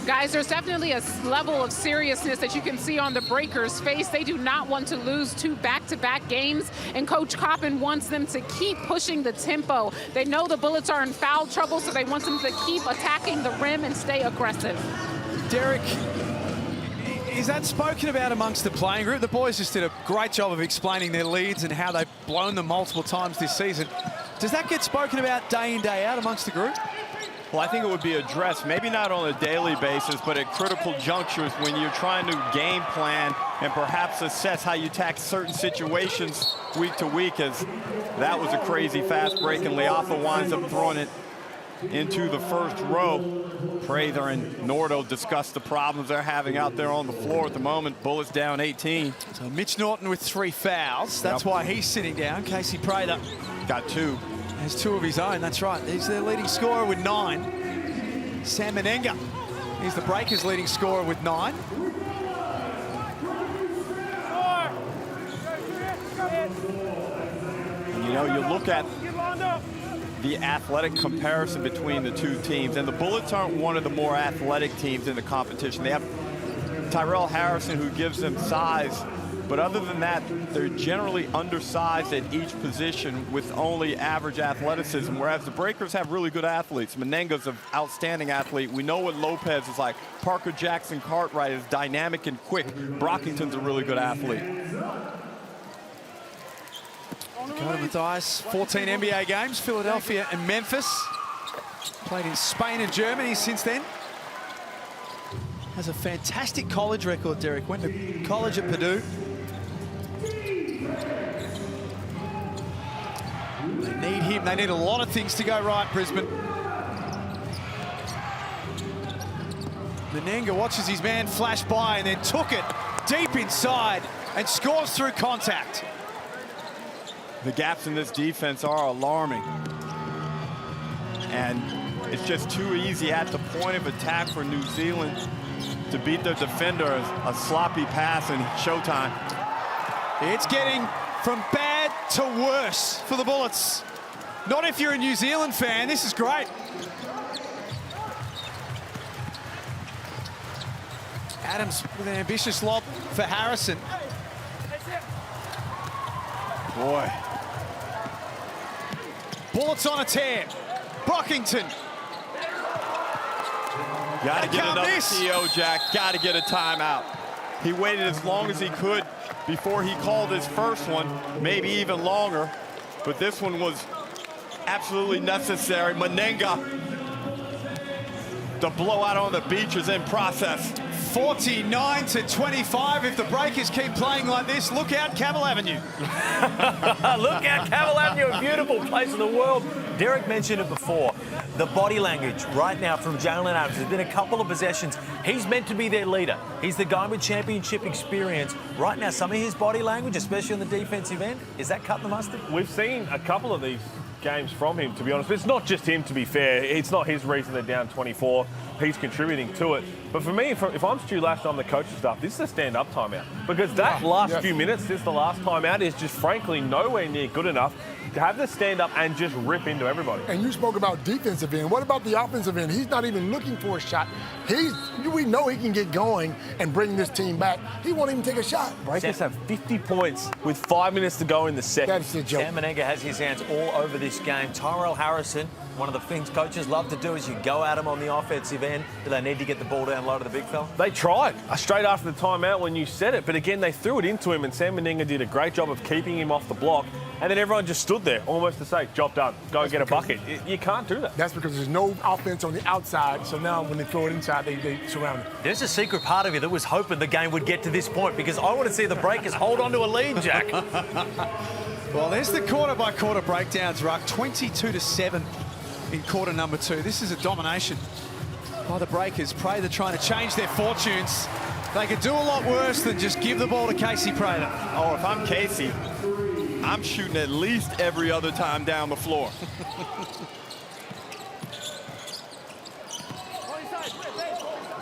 Guys, there's definitely a level of seriousness that you can see on the Breakers' face. They do not want to lose 2 back-to-back games, and Coach Coppin wants them to keep pushing the tempo. They know the Bullets are in foul trouble, so they want them to keep attacking the rim and stay aggressive. Derek, is that spoken about amongst the playing group? The boys just did a great job of explaining their leads and how they've blown them multiple times this season. Does that get spoken about day in, day out amongst the group? Well, I think it would be addressed, maybe not on a daily basis, but at critical junctures when you're trying to game plan and perhaps assess how you tackle certain situations week to week, as that was a crazy fast break, and Leafa winds up throwing it into the first row. Prather and Nordo discuss the problems they're having out there on the floor at the moment. Bullets down 18. So Mitch Norton with 3 fouls. That's why he's sitting down. Casey Prather got 2. Has 2 of his own, that's right. He's their leading scorer with 9. Sam Menenga is the Breakers' leading scorer with 9. You know, you look at the athletic comparison between the 2 teams, and the Bullets aren't one of the more athletic teams in the competition. They have Tyrell Harrison, who gives them size, but other than that, they're generally undersized at each position with only average athleticism, whereas the Breakers have really good athletes. Menenga's an outstanding athlete. We know what Lopez is like. Parker Jackson Cartwright is dynamic and quick. Brockington's a really good athlete. Dakota Mathias, 14 NBA games, Philadelphia and Memphis. Played in Spain and Germany since then. Has a fantastic college record, Derek. Went to college at Purdue. They need him. They need a lot of things to go right, Brisbane. Menenga watches his man flash by and then took it deep inside and scores through contact. The gaps in this defense are alarming. And it's just too easy at the point of attack for New Zealand to beat their defender. A sloppy pass and showtime. It's getting from bad to worse for the Bullets. Not if you're a New Zealand fan. This is great. Adams with an ambitious lob for Harrison. Boy. Bullets on a tear. Brockington. Got to get another TO, Jack. Got to get a timeout. He waited as long as he could before he called his first one, maybe even longer. But this one was absolutely necessary. Menenga. The blowout on the beach is in process. 49-25. If the Breakers keep playing like this, look out, Cavill Avenue. Look out, Cavill Avenue, a beautiful place in the world. Derek mentioned it before. The body language right now from Jalen Adams. There's been a couple of possessions. He's meant to be their leader. He's the guy with championship experience. Right now, some of his body language, especially on the defensive end, is that cutting the mustard? We've seen a couple of these games from him, to be honest. But it's not just him, to be fair. It's not his reason they're down 24. He's contributing to it. But for me, if I'm Stu Lash on the coaching staff, this is a stand-up timeout. Because that last few minutes since the last timeout is just frankly nowhere near good enough to have the stand-up and just rip into everybody. And you spoke about defensive end. What about the offensive end? He's not even looking for a shot. We know he can get going and bring this team back. He won't even take a shot. Breakers have 50 points with 5 minutes to go in the second. That's the joke. Sam Menenga has his hands all over this game. Tyrell Harrison, one of the things coaches love to do is you go at him on the offensive end. Do they need to get the ball down low to the big fella? They tried straight after the timeout when you said it, but again, they threw it into him, and Sam Menenga did a great job of keeping him off the block, and then everyone just stood there almost to say, job done, go get a bucket. You can't do that. That's because there's no offense on the outside, so now when they throw it inside, they surround it. There's a secret part of you that was hoping the game would get to this point, because I want to see the Breakers hold on to a lead, Jack. Well, there's the quarter-by-quarter breakdowns, Ruck. 22-7 in quarter number 2. This is a domination by the Breakers. Prather trying to change their fortunes. They could do a lot worse than just give the ball to Casey Prather. Oh, if I'm Casey, I'm shooting at least every other time down the floor.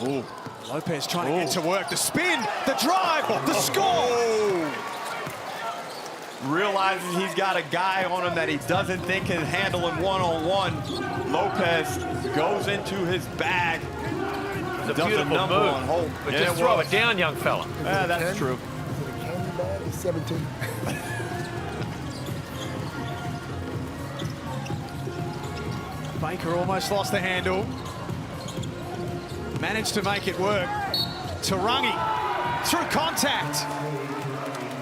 Ooh. Lopez trying to get to work. The spin, the drive, the score. Realizes he's got a guy on him that he doesn't think can handle him one-on-one. Lopez goes into his bag. a Does a beautiful number move. on Holt. But Yeah, just it throw was. it down, young fella. Yeah, that's true. The candy bag is 17. Baker almost lost the handle. Managed to make it work. Tarangi through contact.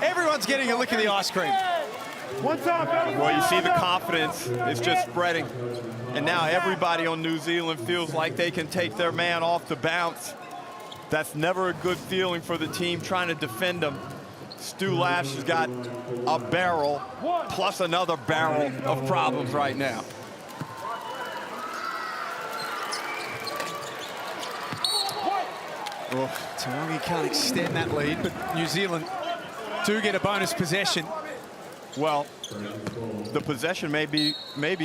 Everyone's getting a lick of the ice cream. One time, fellas. Well, you see the confidence is just spreading. And now everybody on New Zealand feels like they can take their man off the bounce. That's never a good feeling for the team trying to defend them. Stu Lash has got a barrel plus another barrel of problems right now. Oh, Tarangi can't extend that lead, but New Zealand do get a bonus possession. Well, the possession may be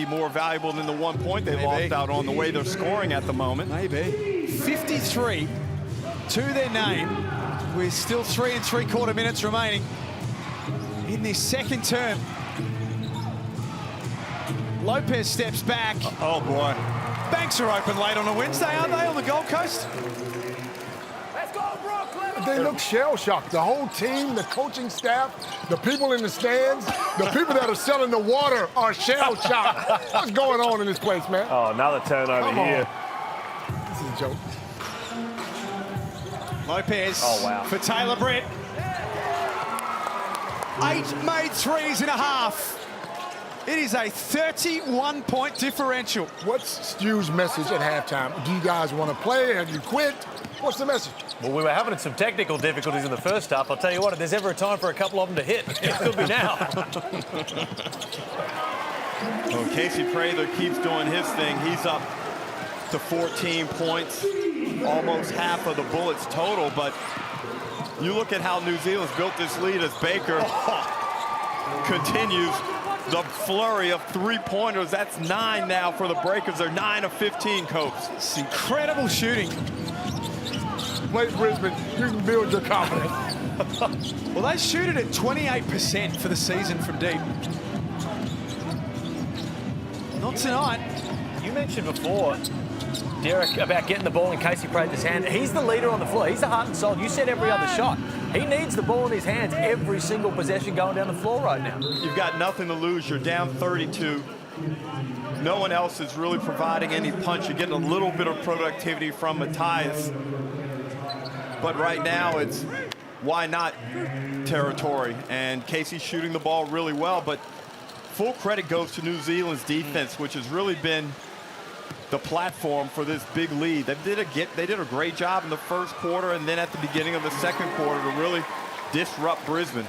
more valuable than the 1 point they lost out on the way they're scoring at the moment. Maybe. 53 to their name with still 3 3/4 minutes remaining in this second term. Lopez steps back. Oh, boy. Banks are open late on a Wednesday, aren't they, on the Gold Coast? They look shell-shocked. The whole team, the coaching staff, the people in the stands, the people that are selling the water are shell-shocked. What's going on in this place, man? Oh, another turnover Come on. here. This is a joke. Lopez wow. for Taylor Britt. 8 made threes in a half. It is a 31-point differential. What's Stu's message at halftime? Do you guys want to play? Have you quit? What's the message? Well, we were having some technical difficulties in the first half. I'll tell you what, if there's ever a time for a couple of them to hit, it could be now. Well, Casey Prather keeps doing his thing. He's up to 14 points, almost half of the Bullets total. But you look at how New Zealand's built this lead as Baker continues the flurry of three-pointers. That's 9 now for the Breakers. They're 9 of 15, Coach. It's incredible shooting. Play Brisbane, you can build your confidence. Well, they shoot it at 28% for the season from deep. Not tonight. You mentioned before, Derek, about getting the ball in Casey Prather's hand. He's the leader on the floor. He's the heart and soul. You said every other shot. He needs the ball in his hands every single possession going down the floor right now. You've got nothing to lose. You're down 32. No one else is really providing any punch. You're getting a little bit of productivity from Matthias. But right now, it's why not territory. And Casey's shooting the ball really well, but full credit goes to New Zealand's defense, which has really been the platform for this big lead. They did a great job in the first quarter and then at the beginning of the second quarter to really disrupt Brisbane.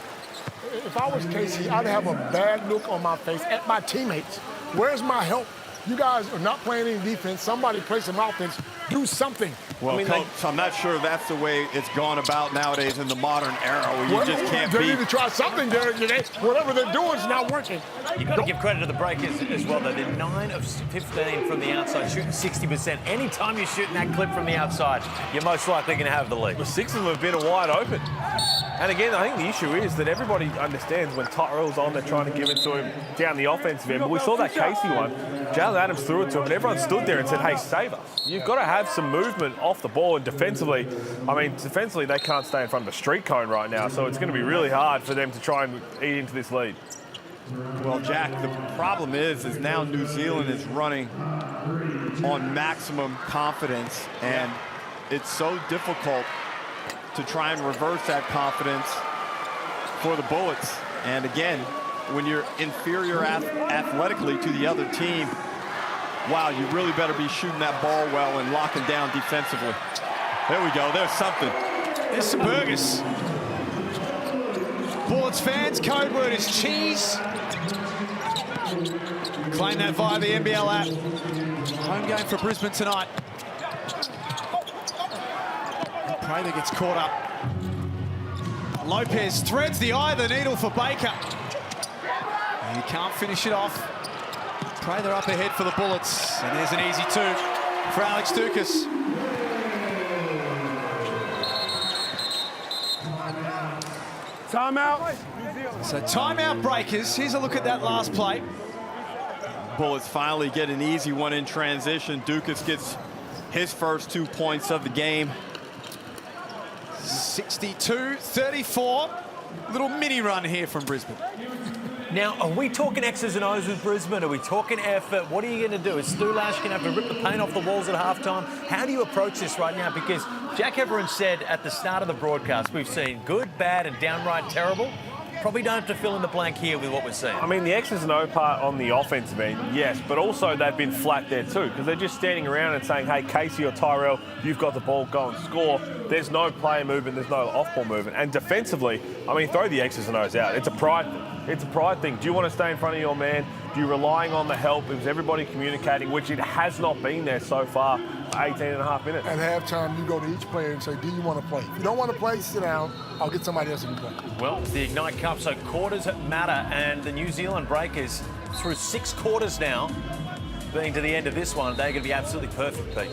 If I was Casey, I'd have a bad look on my face at my teammates. Where's my help? You guys are not playing any defense. Somebody play some offense. Do something. Well, Coach, I'm not sure that's the way it's gone about nowadays in the modern era where you just can't They beat. need to try something, Derek. Whatever they're doing is not working. You've got to give credit to the Breakers as well, though. They're 9 of 15 from the outside, shooting 60%. Anytime you're shooting that clip from the outside, you're most likely going to have the lead. The 6 of them have been wide open. And again, I think the issue is that everybody understands when Tyrell's on, they're trying to give it to him down the offensive end. But we saw that Casey one. Jalen Adams threw it to him, and everyone stood there and said, hey, save us. You've got to have some movement off the ball, and defensively, defensively they can't stay in front of the street cone right now, so it's going to be really hard for them to try and eat into this lead. Well, Jack, the problem is now New Zealand is running on maximum confidence, and it's so difficult to try and reverse that confidence for the Bullets. And again, when you're inferior athletically to the other team, wow, you really better be shooting that ball well and locking down defensively. There we go. There's something. There's some burgers. Bullets fans, code word is cheese. Claim that via the NBL app. Home game for Brisbane tonight. Prather gets caught up. Lopez threads the eye of the needle for Baker. He can't finish it off. Prather up ahead for the Bullets. And there's an easy 2 for Alex Dukas. Timeout. So timeout Breakers. Here's a look at that last play. Bullets finally get an easy one in transition. Dukas gets his first 2 points of the game. 62-34. Little mini run here from Brisbane. Now, are we talking X's and O's with Brisbane? Are we talking effort? What are you going to do? Is Stu Lash going to have to rip the paint off the walls at halftime? How do you approach this right now? Because Jack Everin said at the start of the broadcast, we've seen good, bad, and downright terrible. Probably don't have to fill in the blank here with what we're seeing. I mean, the X's and O part on the offensive end, yes, but also they've been flat there too, because they're just standing around and saying, hey, Casey or Tyrell, you've got the ball, go and score. There's no player movement, there's no off-ball movement. And defensively, I mean, throw the X's and O's out. It's a pride thing. It's a pride thing. Do you want to stay in front of your man? Do you relying on the help? Is everybody communicating, which it has not been there so far, 18 and a half minutes. At halftime, you go to each player and say, do you want to play? If you don't want to play, sit down. I'll get somebody else who can play. Well, it's the Ignite Cup, so quarters matter, and the New Zealand Breakers, through 6 quarters now, being to the end of this one, they're going to be absolutely perfect, Pete.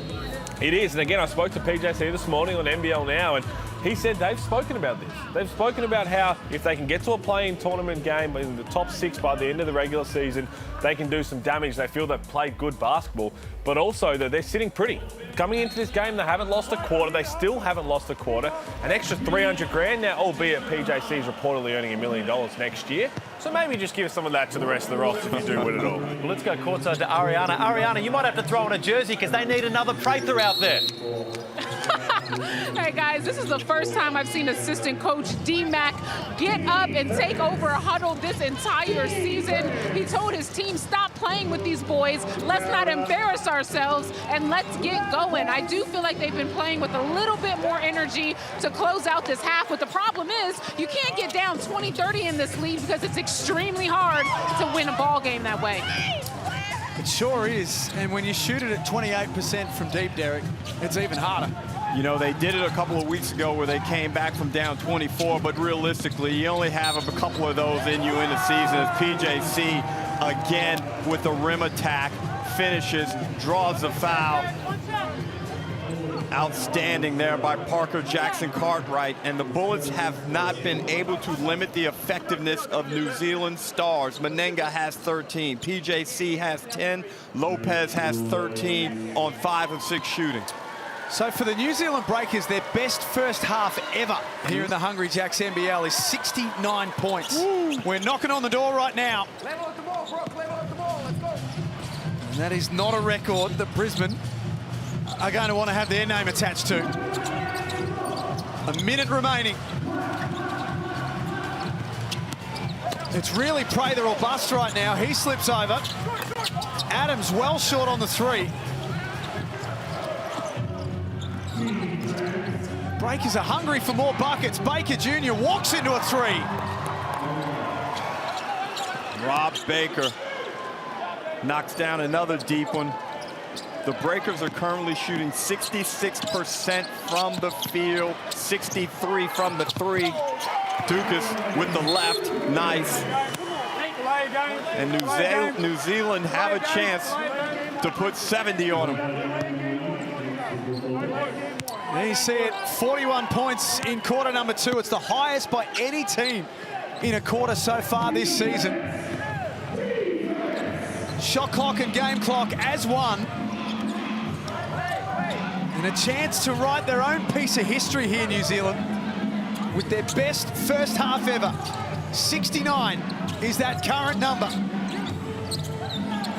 It is, and again, I spoke to PJC this morning on NBL Now, and he said they've spoken about this. They've spoken about how if they can get to a play-in tournament game in the top 6 by the end of the regular season, they can do some damage. They feel they've played good basketball, but also that they're sitting pretty. Coming into this game, they haven't lost a quarter. They still haven't lost a quarter. An extra 300 grand now, albeit PJC is reportedly earning $1 million next year. So maybe just give some of that to the rest of the Rocks if you do win it all. Well, let's go courtside to Ariana. Ariana, you might have to throw in a jersey because they need another Prather out there. Hey guys, this is the first time I've seen assistant coach D-Mac get up and take over a huddle this entire season. He told his team, stop playing with these boys, let's not embarrass ourselves, and let's get going. I do feel like they've been playing with a little bit more energy to close out this half, but the problem is you can't get down 20-30 in this league because it's extremely hard to win a ball game that way. It sure is, and when you shoot it at 28% from deep, Derek, it's even harder. You know, they did it a couple of weeks ago where they came back from down 24, but realistically, you only have a couple of those in you in the season. As PJC, again, with the rim attack, finishes, draws the foul. Outstanding there by Parker Jackson Cartwright, and the Bullets have not been able to limit the effectiveness of New Zealand stars. Menenga has 13, PJC has 10, Lopez has 13 on 5 of 6 shooting. So for the New Zealand Breakers, their best first half ever here in the Hungry Jacks NBL is 69 points. Woo. We're knocking on the door right now. Level up the ball, bro. Level up the ball. Let's go. And that is not a record that Brisbane are going to want to have their name attached to. A minute remaining. It's really Prather or bust right now. He slips over. Adams well short on the 3. Breakers are hungry for more buckets. Baker Jr. walks into a 3. Rob Baker knocks down another deep one. The Breakers are currently shooting 66% from the field, 63 from the 3. Dukas with the left, nice. And New Zealand have a chance to put 70 on them. There you see it, 41 points in quarter number 2. It's the highest by any team in a quarter so far this season. Shot clock and game clock as one. And a chance to write their own piece of history here, New Zealand, with their best first half ever. 69 is that current number.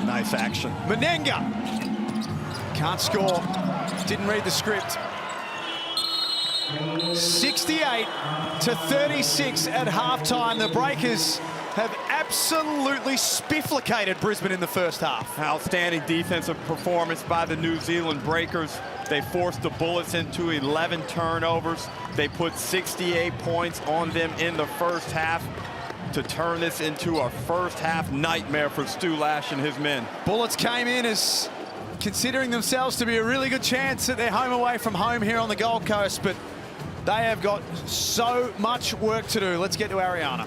Nice action. Menenga can't score, didn't read the script. 68-36 at halftime. The Breakers have absolutely spifflicated Brisbane in the first half. Outstanding defensive performance by the New Zealand Breakers. They forced the Bullets into 11 turnovers. They put 68 points on them in the first half to turn this into a first half nightmare for Stu Lash and his men. Bullets came in as considering themselves to be a really good chance at their home away from home here on the Gold Coast, but they have got so much work to do. Let's get to Ariana.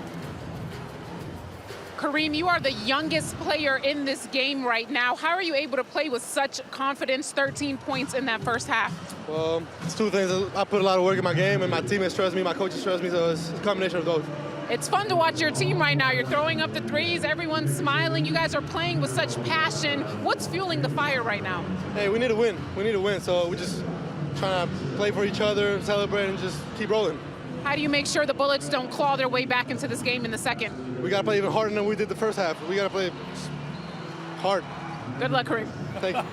Kareem, you are the youngest player in this game right now. How are you able to play with such confidence, 13 points in that first half? Well, it's two things. I put a lot of work in my game, and my teammates trust me, my coaches trust me, so it's a combination of those. It's fun to watch your team right now. You're throwing up the threes. Everyone's smiling. You guys are playing with such passion. What's fueling the fire right now? Hey, we need to win. We need to win. So we just trying to play for each other, celebrate, and just keep rolling. How do you make sure the Bullets don't claw their way back into this game in the second? We got to play even harder than we did the first half. We got to play hard. Good luck, Kareem. Thank you.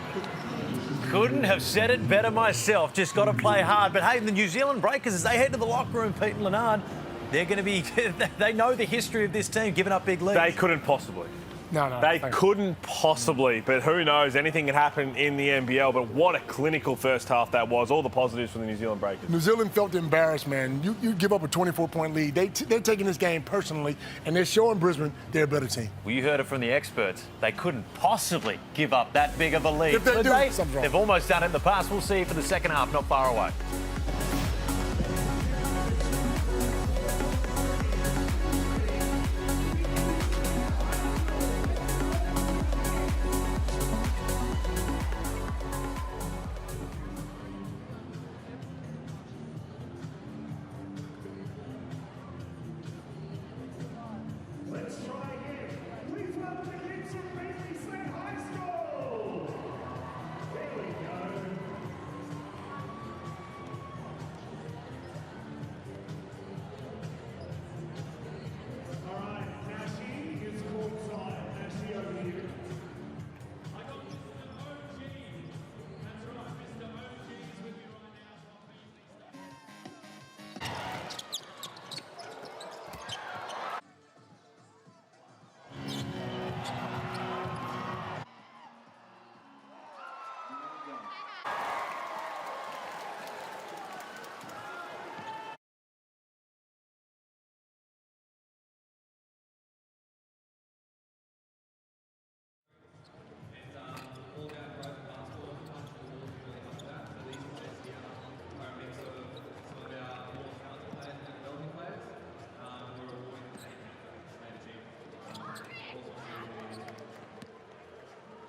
Couldn't have said it better myself. Just got to play hard. But hey, the New Zealand Breakers, as they head to the locker room, Pete and Leonard, they're going to be, they know the history of this team, giving up big leads. They couldn't possibly. No. They couldn't possibly, but who knows? Anything can happen in the NBL. But what a clinical first half that was. All the positives for the New Zealand Breakers. New Zealand felt embarrassed, man. You give up a 24-point lead. They're taking this game personally, and they're showing Brisbane they're a better team. Well, you heard it from the experts. They couldn't possibly give up that big of a lead. If they Could do, they? something's wrong. They've almost done it in the past. We'll see you for the second half, not far away.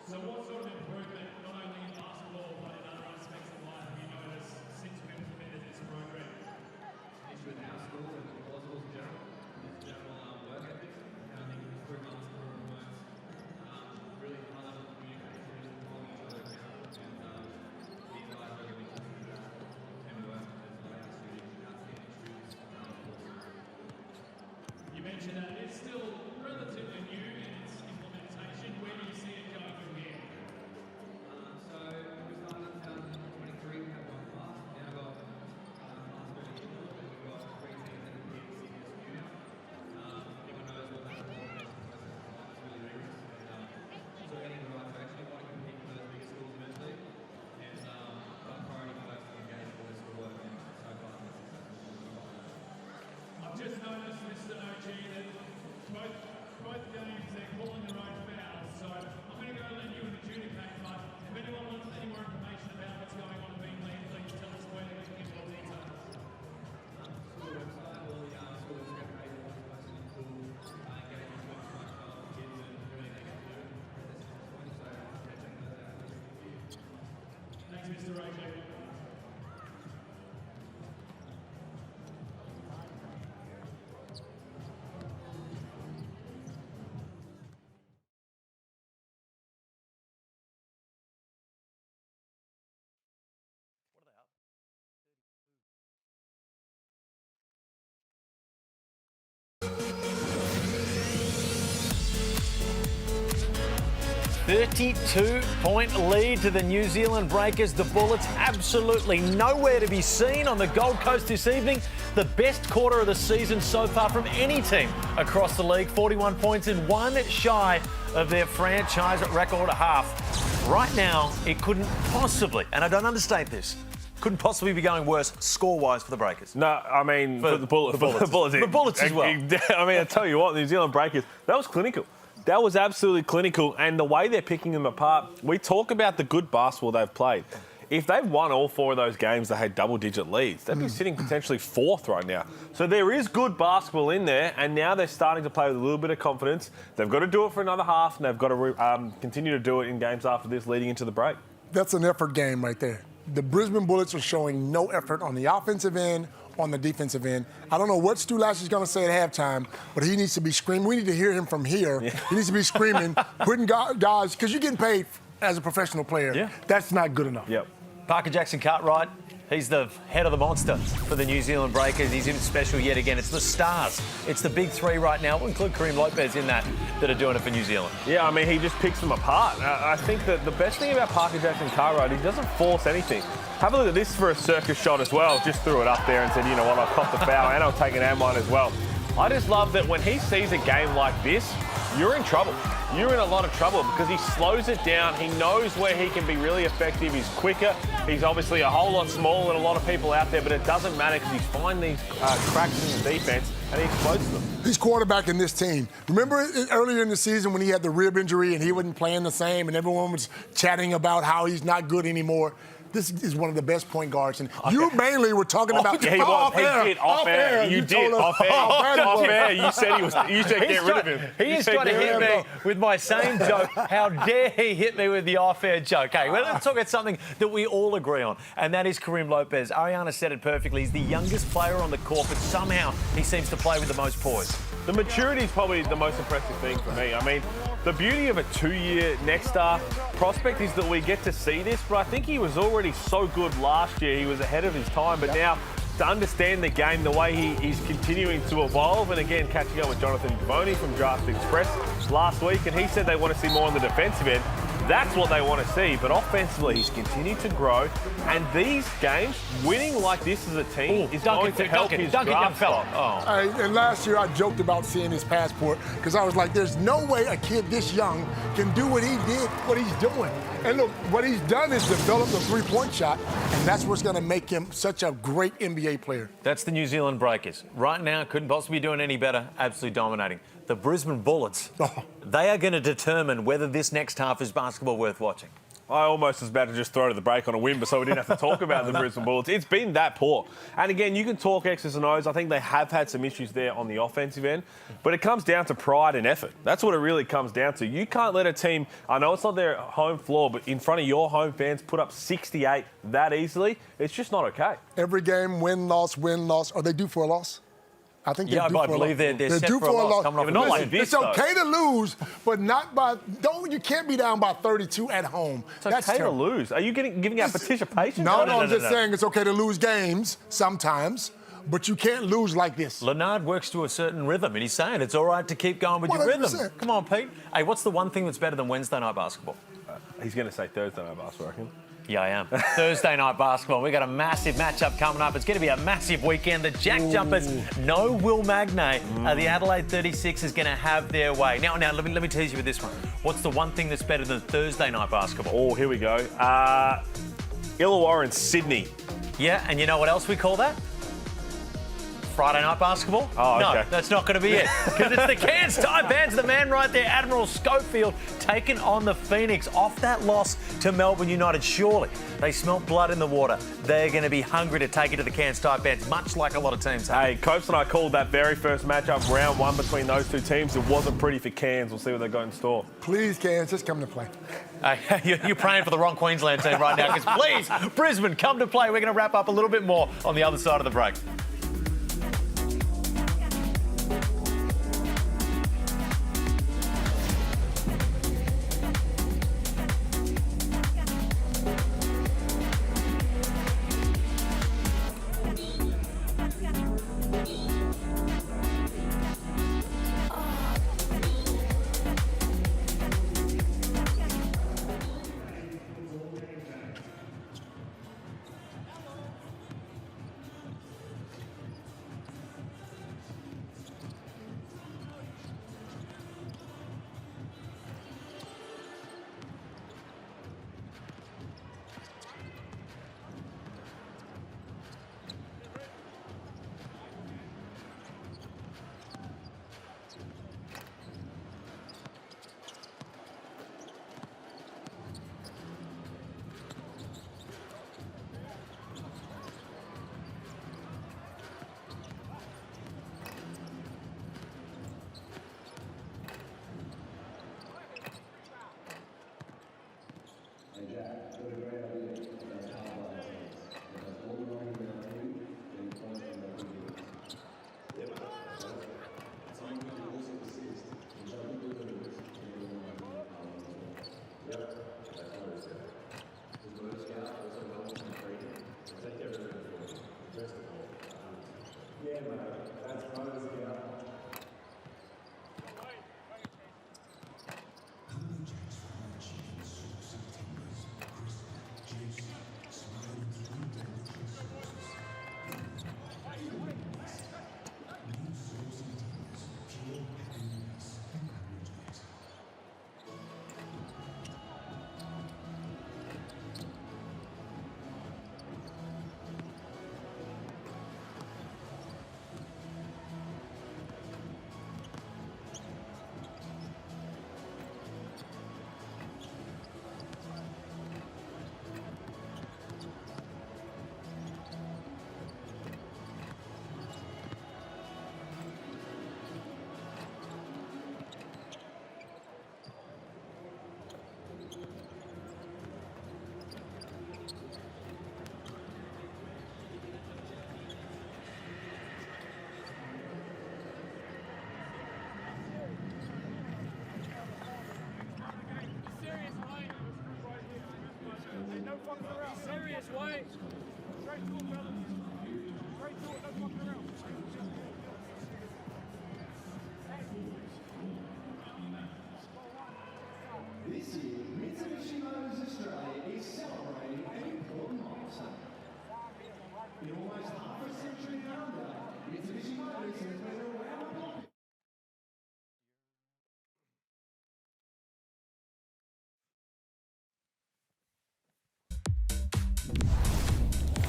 So what sort of improvement, not only in basketball, but in other aspects of life, have you noticed since we implemented this program? Issue with our school and all schools in general, is general work ethic. And I think improvement on school promotes really high level of communication and holding each other accountable. And these guys are really key to that and work as well as outstanding students. You mentioned that it's still relatively new in its implementation. Where do you see it going from here? So we started in 2023, we had one class. Now got class 32, and we've got 3 teams that compete in senior junior. Everyone knows what that implementation process is like. It's really rigorous. And so heading in the right direction. We want to compete with those bigger schools eventually. And our priority first is engaging with the school work, and so far it's been successful. I've just noticed, Mr. OG, that both games they're calling their own fouls, so I'm going to go let you adjudicate, but if anyone wants any more information about what's going on in Beenleigh, please tell us where they can get more details. School website, all the school script pages, what's posted in school, engagement with structure for kids and everything they can do at this point, so check those out. Thanks, Mr. OG. .2-point lead to the New Zealand Breakers. The Bullets absolutely nowhere to be seen on the Gold Coast this evening. The best quarter of the season so far from any team across the league. 41 points and one shy of their franchise record half. Right now, it couldn't possibly, and I don't understate this, couldn't possibly be going worse score-wise for the Breakers. No, I mean, for the Bullets. The Bullets as well. I mean, I tell you what, the New Zealand Breakers, that was clinical. That was absolutely clinical, and the way they're picking them apart, we talk about the good basketball they've played. If they've won all 4 of those games, they had double-digit leads. They'd be sitting potentially 4th right now. So there is good basketball in there, and now they're starting to play with a little bit of confidence. They've got to do it for another half, and they've got to continue to do it in games after this, leading into the break. That's an effort game right there. The Brisbane Bullets are showing no effort on the offensive end on the defensive end. I don't know what Stu Lash is going to say at halftime, but he needs to be screaming. We need to hear him from here. Yeah. He needs to be screaming, putting guys, because you're getting paid as a professional player. Yeah. That's not good enough. Yep. Parker Jackson-Cartwright, he's the head of the monster for the New Zealand Breakers. He's in special yet again. It's the stars. It's the big three right now. We'll include Kareem Lopez in that are doing it for New Zealand. Yeah, I mean, he just picks them apart. I think that the best thing about Parker Jackson-Cartwright, he doesn't force anything. Have a look at this for a circus shot as well. Just threw it up there and said, you know what, I'll cop the foul and I'll take an and one as well. I just love that when he sees a game like this, you're in trouble. You're in a lot of trouble because he slows it down. He knows where he can be really effective. He's quicker. He's obviously a whole lot smaller than a lot of people out there, but it doesn't matter because he's finding these cracks in the defense and he exploits them. He's quarterbacking this team. Remember earlier in the season when he had the rib injury and he wasn't playing the same and everyone was chatting about how he's not good anymore? This is one of the best point guards. And you mainly were talking about off air. You did off air. You said you said get rid of him. He is trying to hit me with my same joke. How dare he hit me with the off-air joke? Okay, well, let's talk about something that we all agree on, and that is Kareem Lopez. Ariana said it perfectly. He's the youngest player on the court, but somehow he seems to play with the most poise. The maturity is probably the most impressive thing for me. I mean, the beauty of a 2-year next star prospect is that we get to see this, but I think he was already so good last year. He was ahead of his time, but now to understand the game, the way he's continuing to evolve, and again, catching up with Jonathan Givony from Draft Express last week, and he said they want to see more on the defensive end. That's what they want to see, but offensively, he's continued to grow, and these games, winning like this as a team is going to help his draft spot. And last year, I joked about seeing his passport because I was like, there's no way a kid this young can do what he did, what he's doing. And look, what he's done is develop the three-point shot, and that's what's going to make him such a great NBA player. That's the New Zealand Breakers. Right now, couldn't possibly be doing any better, absolutely dominating. The Brisbane Bullets, they are going to determine whether this next half is basketball worth watching. I almost was about to just throw to the break on a whim, so we didn't have to talk about the Brisbane Bullets. It's been that poor. And again, you can talk X's and O's. I think they have had some issues there on the offensive end, but it comes down to pride and effort. That's what it really comes down to. You can't let a team, I know it's not their home floor, but in front of your home fans, put up 68 that easily. It's just not okay. Every game, win, loss. Are they due for a loss? I think they're due I for believe a loss. they're set for a loss. Coming off not like this, it's okay to lose, but not by. You can't be down by 32 at home. It's okay to lose. Are you giving out participation? No, I'm just saying it's okay to lose games sometimes, but you can't lose like this. Leonard works to a certain rhythm, and he's saying it's all right to keep going with your rhythm. Come on, Pete. Hey, what's the one thing that's better than Wednesday night basketball? He's going to say Thursday night basketball, I reckon. Yeah, I am. Thursday night basketball. We've got a massive matchup coming up. It's going to be a massive weekend. The Jack Jumpers, no Will Magnay. The Adelaide 36 is going to have their way. Now, let me tease you with this one. What's the one thing that's better than Thursday night basketball? Oh, here we go. Illawarra and Sydney. Yeah, and you know what else we call that? Friday night basketball? Oh, okay. No, that's not going to be it. Because it's the Cairns Taipans, the man right there, Admiral Schofield, taking on the Phoenix off that loss to Melbourne United. Surely they smelt blood in the water. They're going to be hungry to take it to the Cairns Taipans, much like a lot of teams have. Hey, Copes and I called that very first matchup, round one between those two teams. It wasn't pretty for Cairns. We'll see what they've got in store. Please, Cairns, just come to play. You're praying for the wrong Queensland team right now, because please, Brisbane, come to play. We're going to wrap up a little bit more on the other side of the break. This year, Mitsubishi Motors Australia is celebrating an important milestone. In almost half a century and under, Mitsubishi Motors has been around the block.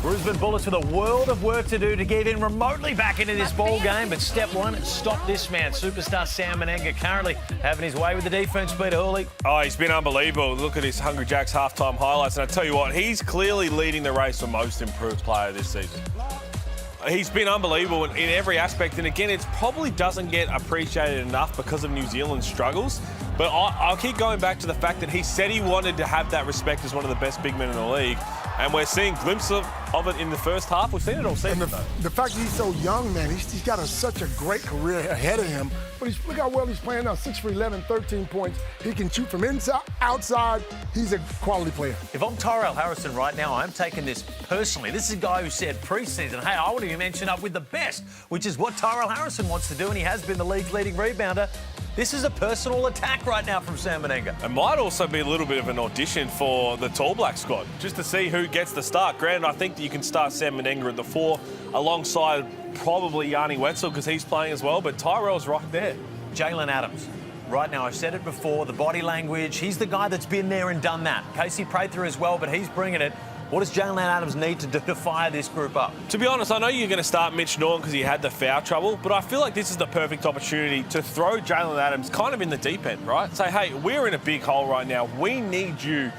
Brisbane Bullets with a world of work to do to get in remotely back into this ball game. But step one, stop this man. Superstar Sam Menenga currently having his way with the defence. Peter Hooley. Oh, he's been unbelievable. Look at his Hungry Jacks halftime highlights. And I tell you what, he's clearly leading the race for most improved player this season. He's been unbelievable in every aspect. And again, it probably doesn't get appreciated enough because of New Zealand's struggles. But I'll keep going back to the fact that he said he wanted to have that respect as one of the best big men in the league. And we're seeing glimpses of it in the first half. We've seen it all season. And the fact that he's so young, man, he's got such a great career ahead of him. But look how well he's playing now, 6 for 11, 13 points. He can shoot from inside, outside. He's a quality player. If I'm Tyrell Harrison right now, I'm taking this personally. This is a guy who said pre-season, hey, I want to be mentioned up with the best, which is what Tyrell Harrison wants to do, and he has been the league's leading rebounder. This is a personal attack right now from Sam Menenga. It might also be a little bit of an audition for the Tall Black squad, just to see who gets the start. Granted, I think that you can start Sam Menenga at the 4 alongside probably Yanni Wetzel because he's playing as well, but Tyrell's right there. Jalen Adams. Right now, I've said it before, the body language, he's the guy that's been there and done that. Casey Prather as well, but he's bringing it. What does Jalen Adams need to do to fire this group up? To be honest, I know you're going to start Mitch Norton because he had the foul trouble, but I feel like this is the perfect opportunity to throw Jalen Adams kind of in the deep end, right? Say, hey, we're in a big hole right now. We need you.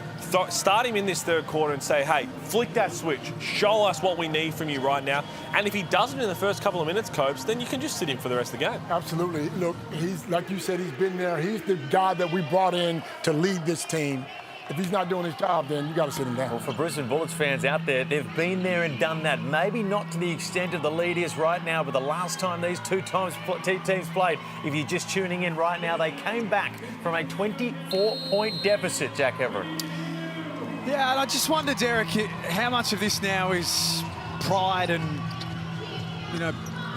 Start him in this third quarter and say, hey, flick that switch. Show us what we need from you right now. And if he doesn't in the first couple of minutes, Copes, then you can just sit him for the rest of the game. Absolutely. Look, he's, like you said, he's been there. He's the guy that we brought in to lead this team. If he's not doing his job, then you got to sit him down. Well, for Brisbane Bullets fans out there, they've been there and done that. Maybe not to the extent of the lead is right now, but the last time these two teams played, if you're just tuning in right now, they came back from a 24-point deficit, Jack Everett. Yeah, and I just wonder, Derek, how much of this now is pride and, you know,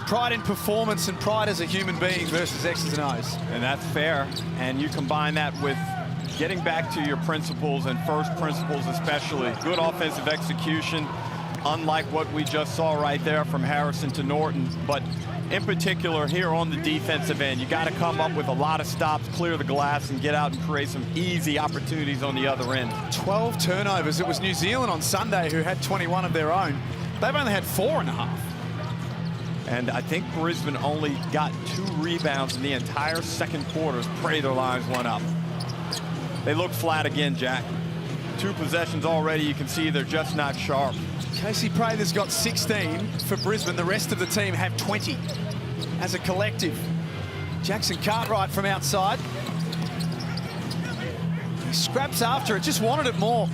pride in performance and pride as a human being versus X's and O's. And that's fair. And you combine that with getting back to your principles and first principles especially. Good offensive execution, unlike what we just saw right there from Harrison to Norton. But in particular here on the defensive end, you got to come up with a lot of stops, clear the glass, and get out and create some easy opportunities on the other end. 12 turnovers. It was New Zealand on Sunday who had 21 of their own. They've only had 4.5. And I think Brisbane only got 2 rebounds in the entire second quarter as Prather lines one up. They look flat again, Jack. 2 possessions already. You can see they're just not sharp. Casey Prather's got 16 for Brisbane. The rest of the team have 20 as a collective. Jackson Cartwright from outside. He scraps after it, just wanted it more.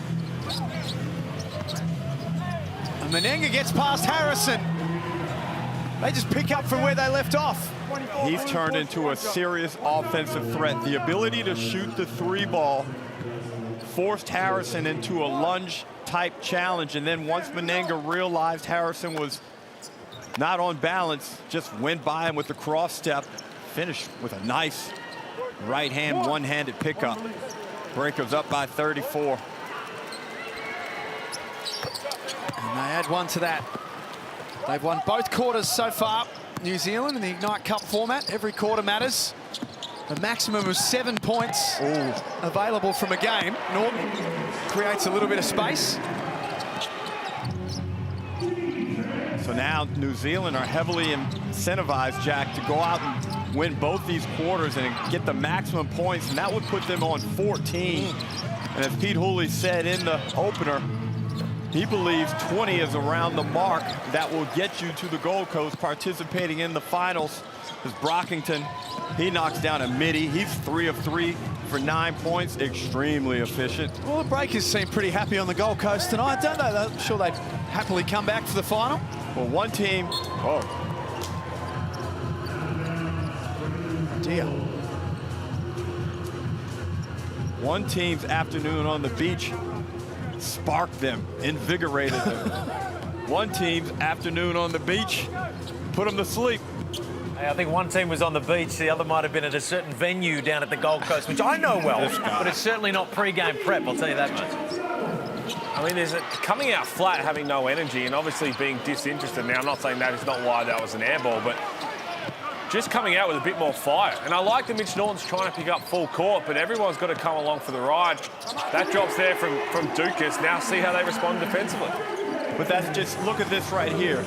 And Menenga gets past Harrison. They just pick up from where they left off. He's turned into a serious offensive threat. The ability to shoot the 3 ball forced Harrison into a lunge-type challenge, and then once Menenga realized Harrison was not on balance, just went by him with the cross step, finished with a nice right-hand, one-handed pickup. Breakers up by 34. And they add one to that. They've won both quarters so far, New Zealand, in the Ignite Cup format. Every quarter matters. A maximum of 7 points available from a game. Norton creates a little bit of space. So now New Zealand are heavily incentivized, Jack, to go out and win both these quarters and get the maximum points, and that would put them on 14. And as Pete Hooley said in the opener, he believes 20 is around the mark that will get you to the Gold Coast participating in the finals. As Brockington, he knocks down a midi. He's 3 of 3 for 9 points. Extremely efficient. Well, the Breakers seem pretty happy on the Gold Coast tonight, don't they? I'm sure they'd happily come back for the final. Well, one team... Oh. Dear. One team's afternoon on the beach sparked them, invigorated them. One team's afternoon on the beach put them to sleep. Hey, I think one team was on the beach, the other might have been at a certain venue down at the Gold Coast, which I know well, but it's certainly not pre-game prep, I'll tell you that much. I mean, there's coming out flat, having no energy, and obviously being disinterested. Now, I'm not saying that is not why that was an air ball, but just coming out with a bit more fire. And I like that Mitch Norton's trying to pick up full court, but everyone's got to come along for the ride. That drop's there from Dukas. Now see how they respond defensively. But that's just, look at this right here.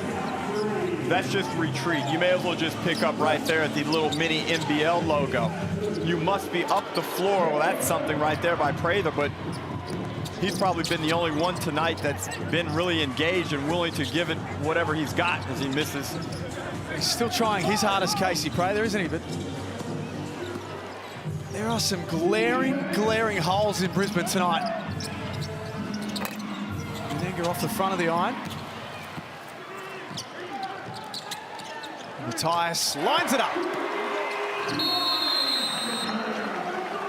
That's just retreat. You may as well just pick up right there at the little mini NBL logo. You must be up the floor. Well, that's something right there by Prather, but he's probably been the only one tonight that's been really engaged and willing to give it whatever he's got as he misses. He's still trying his hardest, Casey Prather, isn't he? But there are some glaring holes in Brisbane tonight. Menenga off the front of the iron. Matthias lines it up.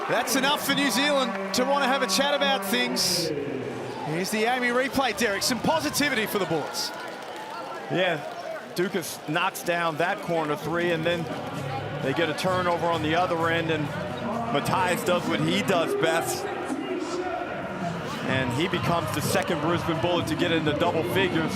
That's enough for New Zealand to want to have a chat about things. Here's the Amy replay, Derek. Some positivity for the Bullets. Yeah, Dukas knocks down that corner three, and then they get a turnover on the other end, and Matthias does what he does best. And he becomes the second Brisbane Bullet to get into double figures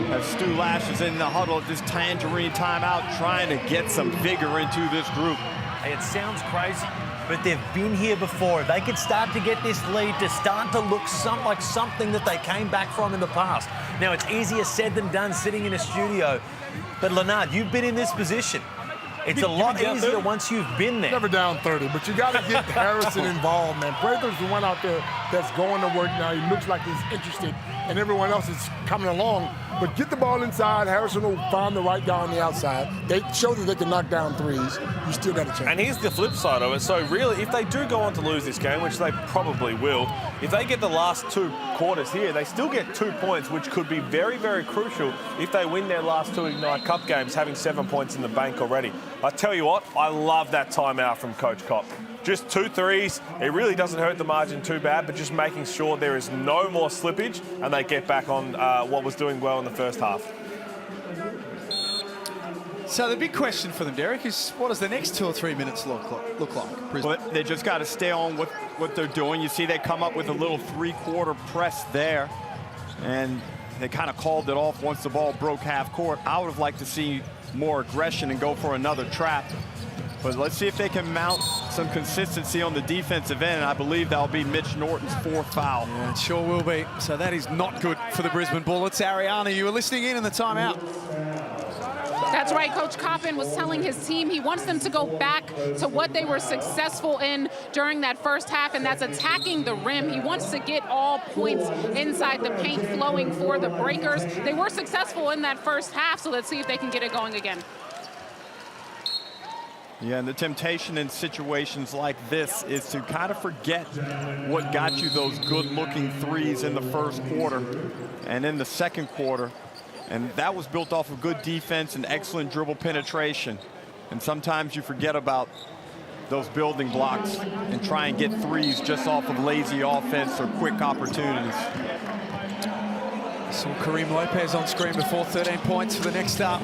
as Stu Lash is in the huddle at this tangerine timeout trying to get some vigor into this group. Hey, it sounds crazy, but they've been here before. They could start to get this lead to start to look like something that they came back from in the past. Now, it's easier said than done sitting in a studio, but Leonard, you've been in this position. It's a lot easier once you've been there. Never down 30, but you got to get Harrison involved, man. Prather's the one out there that's going to work now. He looks like he's interested, and everyone else is coming along. But get the ball inside. Harrison will find the right guy on the outside. They show that they can knock down threes. You still got a chance. And here's the flip side of it. So really, if they do go on to lose this game, which they probably will, if they get the last two quarters here, they still get 2 points, which could be very, very crucial if they win their last two Ignite Cup games, having 7 points in the bank already. I tell you what, I love that timeout from Coach Kopp. Just 2 threes. It really doesn't hurt the margin too bad, but just making sure there is no more slippage and they get back on what was doing well in the first half. So the big question for them, Derek, is what does the next 2 or 3 minutes look like? Well, they just got to stay on what they're doing. You see they come up with a little three-quarter press there, and they kind of called it off once the ball broke half court. I would have liked to see more aggression and go for another trap. But let's see if they can mount some consistency on the defensive end. I believe that'll be Mitch Norton's 4th foul. Yeah, it sure will be. So that is not good for the Brisbane Bullets. Ariana, you were listening in the timeout. That's right. Coach Coppin was telling his team he wants them to go back to what they were successful in during that first half, and that's attacking the rim. He wants to get all points inside the paint flowing for the Breakers. They were successful in that first half, so let's see if they can get it going again. Yeah, and the temptation in situations like this is to kind of forget what got you those good-looking threes in the first quarter and in the second quarter. And that was built off of good defense and excellent dribble penetration. And sometimes you forget about those building blocks and try and get threes just off of lazy offense or quick opportunities. Saw Kareem Lopez on screen before, 13 points for the next start.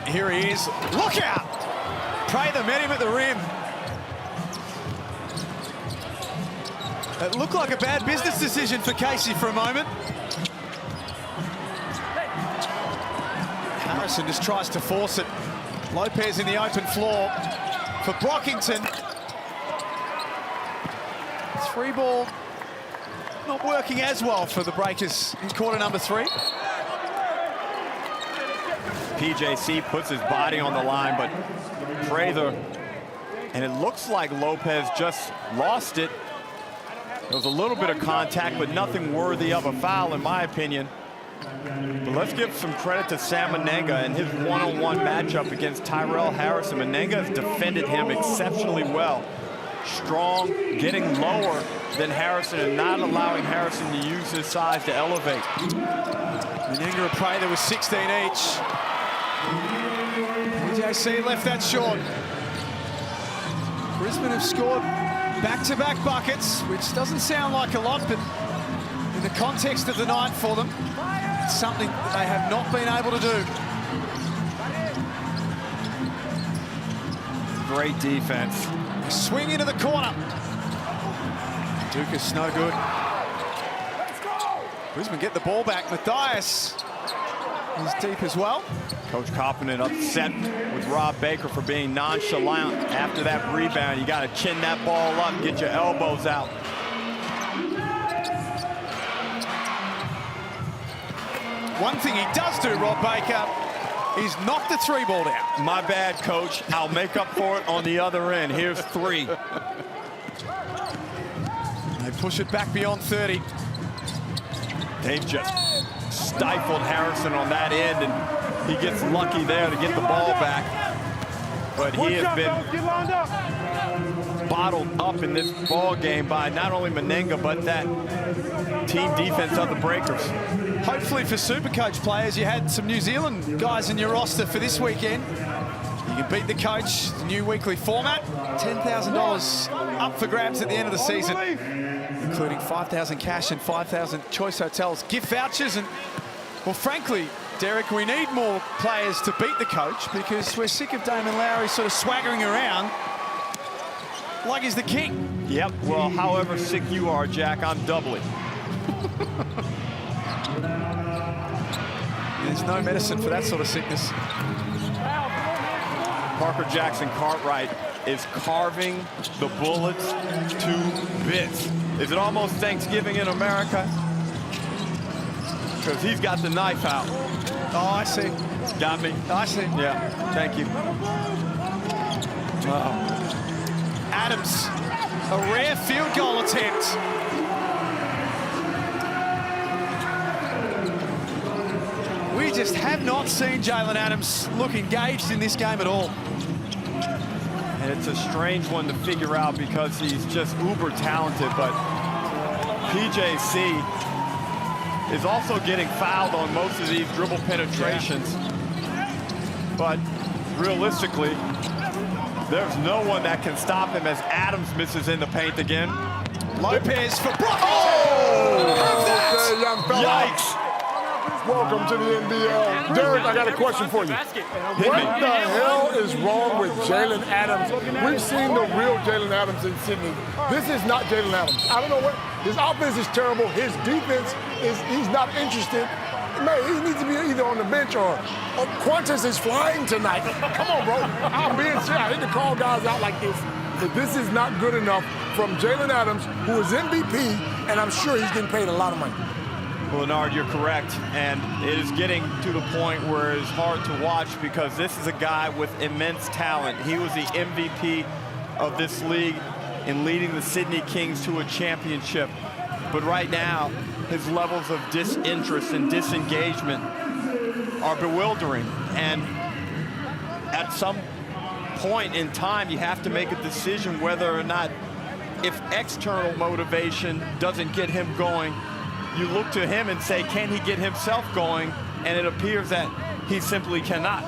Here he is. Look out! Prather met him at the rim. It looked like a bad business decision for Casey for a moment. Harrison just tries to force it. Lopez in the open floor for Brockington. 3 ball not working as well for the Breakers in quarter number 3. PJC puts his body on the line, but Prather, and it looks like Lopez just lost it. There was a little bit of contact, but nothing worthy of a foul, in my opinion. But let's give some credit to Sam Menenga and his one-on-one matchup against Tyrell Harrison. Menenga has defended him exceptionally well. Strong, getting lower than Harrison and not allowing Harrison to use his size to elevate. Menenga and Prather with 16 each. PJC left that short. Brisbane have scored back-to-back buckets, which doesn't sound like a lot, but in the context of the night for them, it's something that they have not been able to do. Great defense. Swing into the corner. Dukas no good. Brisbane get the ball back. Matthias is deep as well. Coach Coppinen upset with Rob Baker for being nonchalant after that rebound. You got to chin that ball up, get your elbows out. One thing he does do, Rob Baker, is knock the three ball down. My bad, Coach. I'll make up for it on the other end. Here's 3. They push it back beyond 30. They've just stifled Harrison on that end, and he gets lucky there to get the ball back. But he has been bottled up in this ball game by not only Menenga, but that team defense of the Breakers. Hopefully for Supercoach players, you had some New Zealand guys in your roster for this weekend. You can beat the coach, the new weekly format. $10,000 up for grabs at the end of the season, including $5,000 cash and $5,000 Choice Hotels gift vouchers. And, well, frankly, Derek, we need more players to beat the coach because we're sick of Damon Lowry sort of swaggering around like he's the king. Yep, well, however sick you are, Jack, I'm doubly. There's no medicine for that sort of sickness. Parker Jackson Cartwright is carving the Bullets to bits. Is it almost Thanksgiving in America? Because he's got the knife out. Oh, I see. Got me? I see. Yeah, thank you. Adams, a rare field goal attempt. We just have not seen Jalen Adams look engaged in this game at all. And it's a strange one to figure out because he's just uber talented, but PJC is also getting fouled on most of these dribble penetrations. But realistically, there's no one that can stop him as Adams misses in the paint again. Lopez for Brock. Okay, young fella. Yikes. Welcome to the NBL. Derek, I got a question for you. What the hell is wrong with Jalen Adams? We've seen the real Jalen Adams in Sydney. This is not Jalen Adams. I don't know what. His offense is terrible. His defense he's not interested. Man, he needs to be either on the bench or Qantas is flying tonight. Come on, bro. I'm being serious. I hate to call guys out like this, but this is not good enough from Jalen Adams, who is MVP, and I'm sure he's getting paid a lot of money. Well, Leonard, you're correct, and it is getting to the point where it's hard to watch because this is a guy with immense talent. He was the MVP of this league in leading the Sydney Kings to a championship. But right now, his levels of disinterest and disengagement are bewildering. And at some point in time, you have to make a decision whether or not, if external motivation doesn't get him going, you look to him and say, can he get himself going? And it appears that he simply cannot.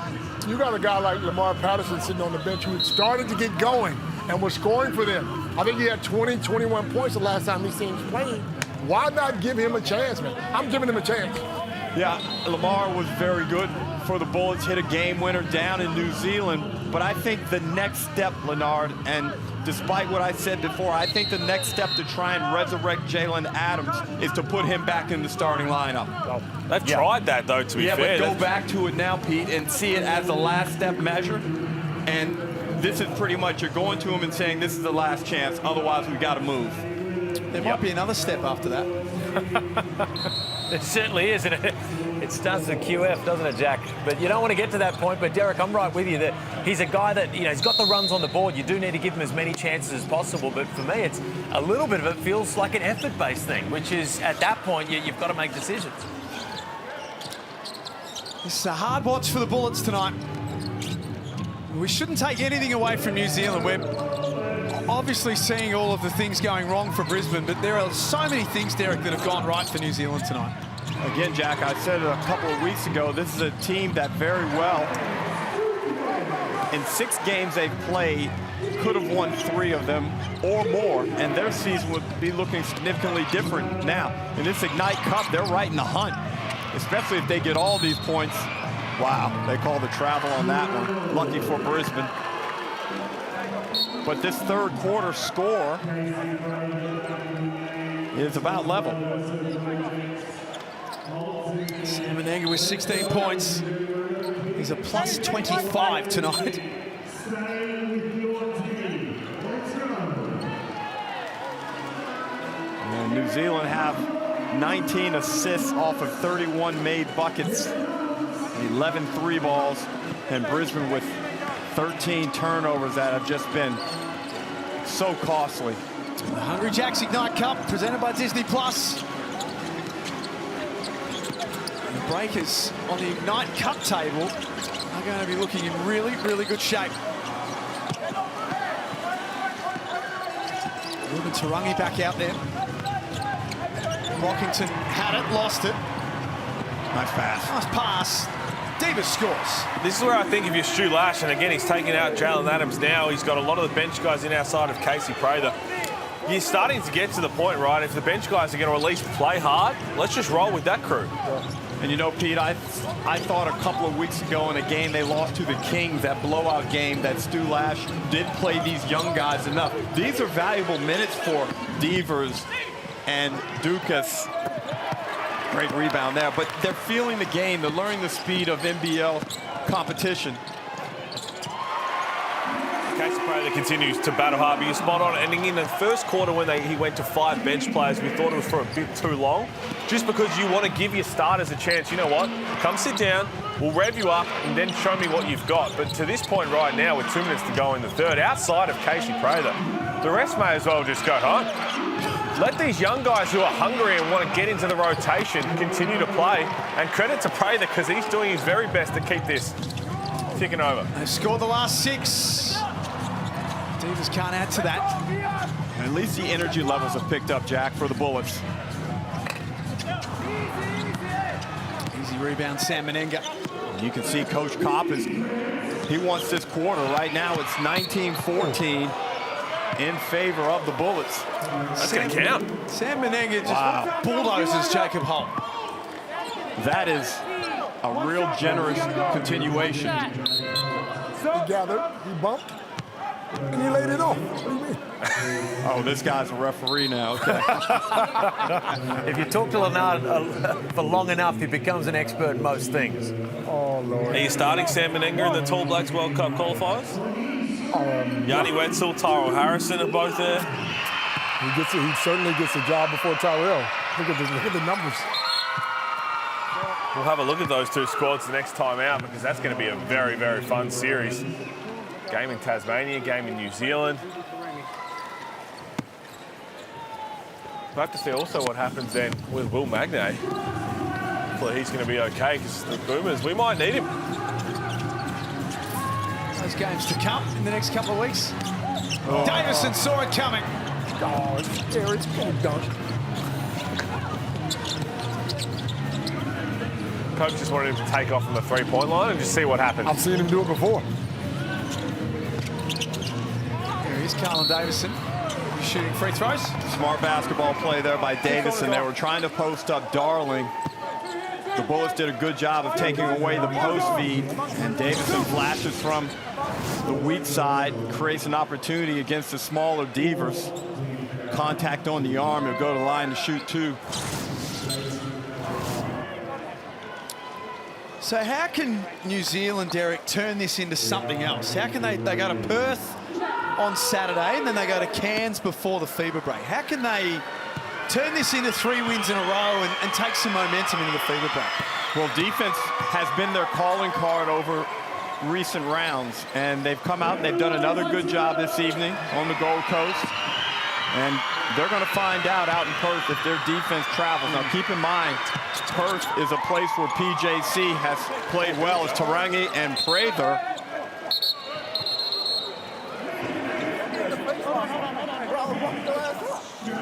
You got a guy like Lamar Patterson sitting on the bench who started to get going and was scoring for them. I think he had 20, 21 points the last time these teams played. Why not give him a chance, man? I'm giving him a chance. Yeah, Lamar was very good for the Bullets, hit a game winner down in New Zealand. But I think the next step, Leonard, and despite what I said before, I think the next step to try and resurrect Jalen Adams is to put him back in the starting lineup. Well, they've tried that, though, to be fair. Yeah, but go back to it now, Pete, and see it as a last step measure. And this is pretty much, you're going to him and saying, this is the last chance, otherwise we've got to move. There might be another step after that. It certainly is. It starts with QF, doesn't it, Jack? But you don't want to get to that point. But, Derek, I'm right with you that he's a guy that, he's got the runs on the board. You do need to give him as many chances as possible. But for me, it's a little bit of it feels like an effort-based thing, which is, at that point, you've got to make decisions. This is a hard watch for the Bullets tonight. We shouldn't take anything away from New Zealand. We're obviously seeing all of the things going wrong for Brisbane, but there are so many things, Derek, that have gone right for New Zealand tonight. Again, Jack, I said it a couple of weeks ago, this is a team that very well, in 6 games they've played, could have won 3 of them or more, and their season would be looking significantly different now. In this Ignite Cup, they're right in the hunt, especially if they get all these points. Wow, they call the travel on that one. Lucky for Brisbane. But this third quarter score is about level. Sam Menenga with 16 points. He's a plus 25 tonight. And New Zealand have 19 assists off of 31 made buckets, 11 3 balls, and Brisbane with 13 turnovers that have just been so costly. The Hungry Jacks Ignite Cup presented by Disney Plus. The Breakers on the Ignite Cup table are going to be looking in really, really good shape. Ruben Tarangi back out there. Rockington had it, lost it. Nice pass. Nice pass. Davis scores. This is where I think if you're Stu Lash, and again, he's taking out Jalen Adams now, he's got a lot of the bench guys in outside of Casey Prather. You're starting to get to the point, right? If the bench guys are going to at least play hard, let's just roll with that crew. And you know, Pete, I thought a couple of weeks ago in a game they lost to the Kings, that blowout game, that Stu Lash did play these young guys enough. These are valuable minutes for Devers and Dukas. Great rebound there, but they're feeling the game. They're learning the speed of NBL competition. Casey Prather continues to battle hard, but you're spot on. And in the first quarter when he went to 5 bench players, we thought it was for a bit too long. Just because you want to give your starters a chance. You know what? Come sit down, we'll rev you up, and then show me what you've got. But to this point right now, with 2 minutes to go in the third, outside of Casey Prather, the rest may as well just go home. Let these young guys who are hungry and want to get into the rotation continue to play. And credit to Prather, because he's doing his very best to keep this ticking over. They've scored the last 6. Davis can't add to that. At least the energy levels have picked up, Jack, for the Bullets. Easy rebound, Sam Menenga. You can see Coach Kopp he wants this quarter. Right now it's 19-14 in favor of the Bullets. That's going to count. Sam Menenga just bulldozes Jacob Holt. That is a real generous continuation. He gathered, he bumped, and he laid it off. What do you mean? Oh, this guy's a referee now. Okay. If you talk to Leonard for long enough, he becomes an expert in most things. Oh, Lord. Are you starting Sam Menenga in the Tall Blacks World Cup qualifiers? Yanni Wetzel, Tyrell Harrison are both there. He certainly gets a job before Tyrell. Look at the numbers. We'll have a look at those 2 squads the next time out, because that's going to be a very, very fun series. Game in Tasmania, game in New Zealand. We'll have to see also what happens then with Will Magnay. Hopefully he's going to be okay, because the Boomers, we might need him. Those games to come in the next couple of weeks. Oh. Davison saw it coming. Oh, it's good dunk. Coach just wanted him to take off from the 3-point line and just see what happens. I've seen him do it before. Here is Carlin Davison. He's shooting free throws. Smart basketball play there by Davison. They were trying to post up Darling. The Bullets did a good job of taking away the post feed, and Davison flashes from the weak side, creates an opportunity against the smaller Devers. Contact on the arm, he'll go to the line to shoot 2. So how can New Zealand, Derek, turn this into something else? How can they go to Perth on Saturday and then they go to Cairns before the FIBA break? How can they turn this into 3 wins in a row and take some momentum into the FIBA break? Well, defense has been their calling card over recent rounds, and they've come out and they've done another good job this evening on the Gold Coast. And they're going to find out in Perth if their defense travels. Now, keep in mind, Perth is a place where PJC has played well as Tarangi and Prather.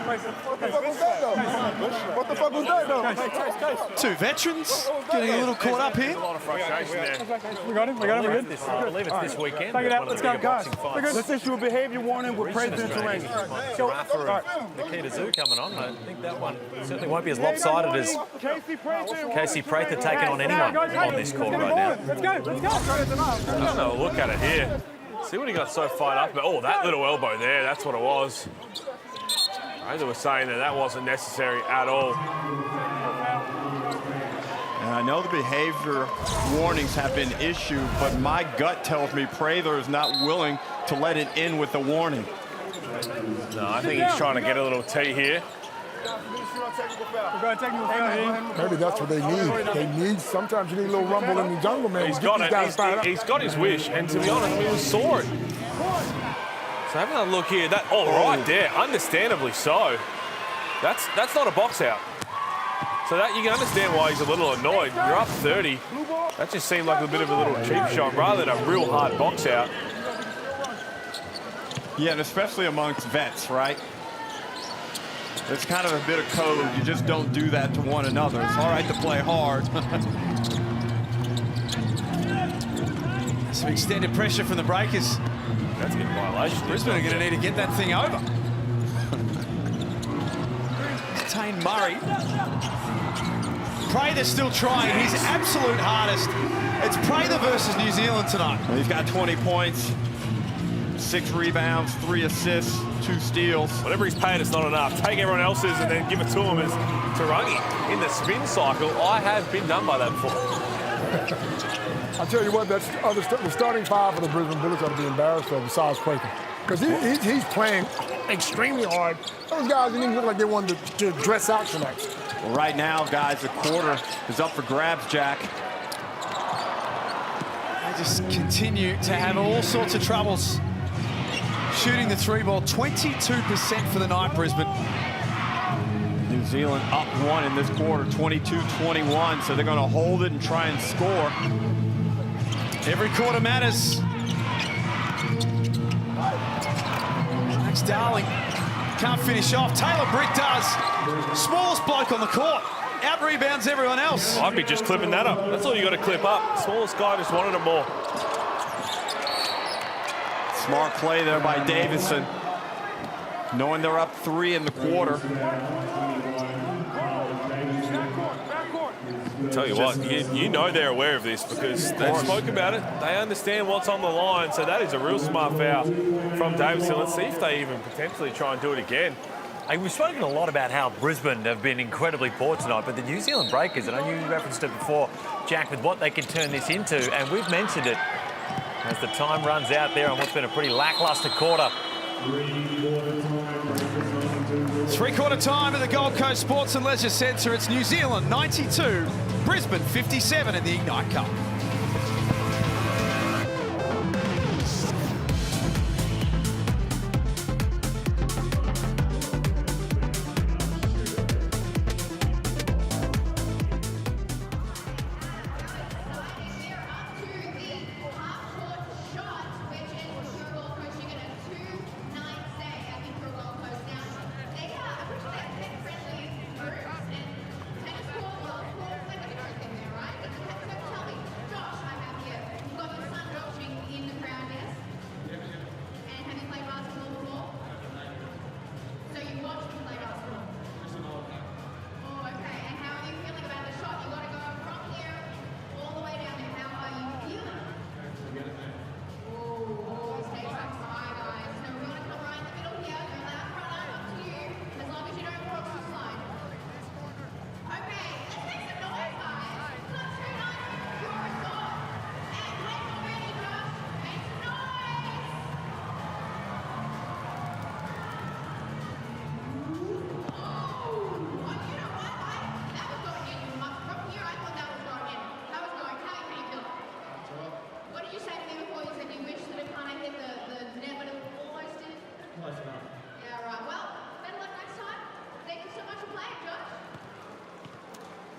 What the fuck was that, though? What the fuck was that, though? Two veterans getting a little caught up here. A lot of frustration there. We got him, we're good. I believe it's this weekend. Take it out, One of let's the go, bigger guys. boxing We're fights. good. Let's issue a behavior warning with praise Brisbane, pennsylvania. Australia. Rafa and Nikita Zoo coming on. I think that one certainly won't be as lopsided as Casey Prather taking on anyone on this court right now. Let's go. Just have a look at it here. See what he got so fired up about. Oh, that little elbow there, that's what it was. Prather was saying that wasn't necessary at all. And I know the behavior warnings have been issued, but my gut tells me Prather is not willing to let it in with the warning. No, I think he's trying to get a little tee here. Maybe that's what they need. Sometimes you need a little rumble in the jungle, man. He's got it. He's got his wish, and to be honest, we saw it. So having a look here, right there, understandably so. That's not a box out. So that you can understand why he's a little annoyed. You're up 30. That just seemed like a bit of a little cheap shot rather than a real hard box out. Yeah, and especially amongst vets, right? It's kind of a bit of code. You just don't do that to one another. It's all right to play hard. Some extended pressure from the Breakers. That's a good violation. Brisbane are going to need to get that thing over. Tane Murray. Prather's still trying his absolute hardest. It's Prather versus New Zealand tonight. Well, he's got 20 points, 6 rebounds, 3 assists, 2 steals. Whatever he's paid, it's not enough. Take everyone else's and then give it to him as Tarangi. In the spin cycle, I have been done by that before. I'll tell you what, the starting five for the Brisbane Bullets ought to be embarrassed of besides Prather. Because he's playing extremely hard. Those guys didn't even look like they wanted to dress out tonight. Well, right now, guys, the quarter is up for grabs, Jack. They just continue to have all sorts of troubles shooting the 3 ball. 22% for the night, Brisbane. New Zealand up 1 in this quarter, 22-21, so they're going to hold it and try and score. Every quarter matters. Max Darling can't finish off. Taylor Brick does. Smallest bloke on the court. Out rebounds everyone else. I'd be just clipping that up. That's all you got to clip up. Smallest guy just wanted it more. Smart play there by Davison. Knowing they're up 3 in the quarter. Tell you what, you know they're aware of this because they spoke about it. They understand what's on the line, so that is a real smart foul from Davison. Let's see if they even potentially try and do it again. Hey, we've spoken a lot about how Brisbane have been incredibly poor tonight, but the New Zealand Breakers, and I know you referenced it before, Jack, with what they can turn this into, and we've mentioned it as the time runs out there on what's been a pretty lacklustre quarter. Three-quarter time at the Gold Coast Sports and Leisure Centre. It's New Zealand 92, Brisbane 57 in the Ignite Cup.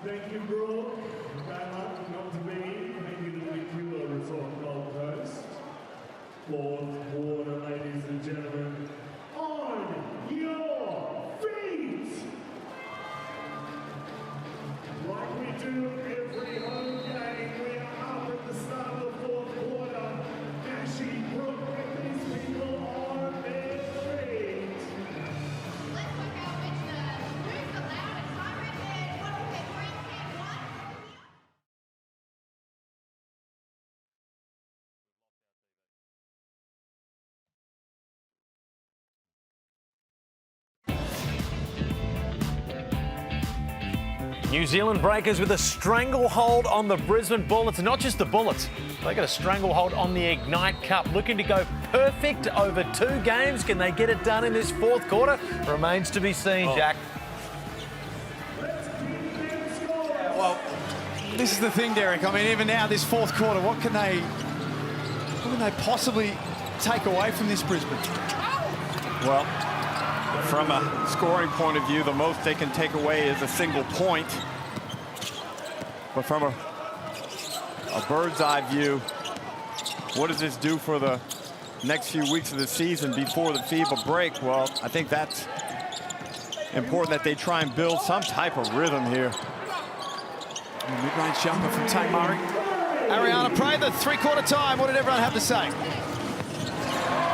Thank you, bro. Bad luck not to be. Thank you to the Killer Resort Gold Coast. Fourth quarter, ladies and gentlemen. On your feet! New Zealand Breakers with a stranglehold on the Brisbane Bullets. Not just the Bullets, they got a stranglehold on the Ignite Cup. Looking to go perfect over 2 games. Can they get it done in this 4th quarter? Remains to be seen, Jack. Well, this is the thing, Derek. I mean, even now, this 4th quarter, what can they possibly take away from this Brisbane? Well, from a scoring point of view, the most they can take away is a single point. But from a bird's eye view, what does this do for the next few weeks of the season before the FIBA break? Well, I think that's important that they try and build some type of rhythm here. Mid-range jumper from Tay Murray. Ariana Prather, 3-quarter time. What did everyone have to say?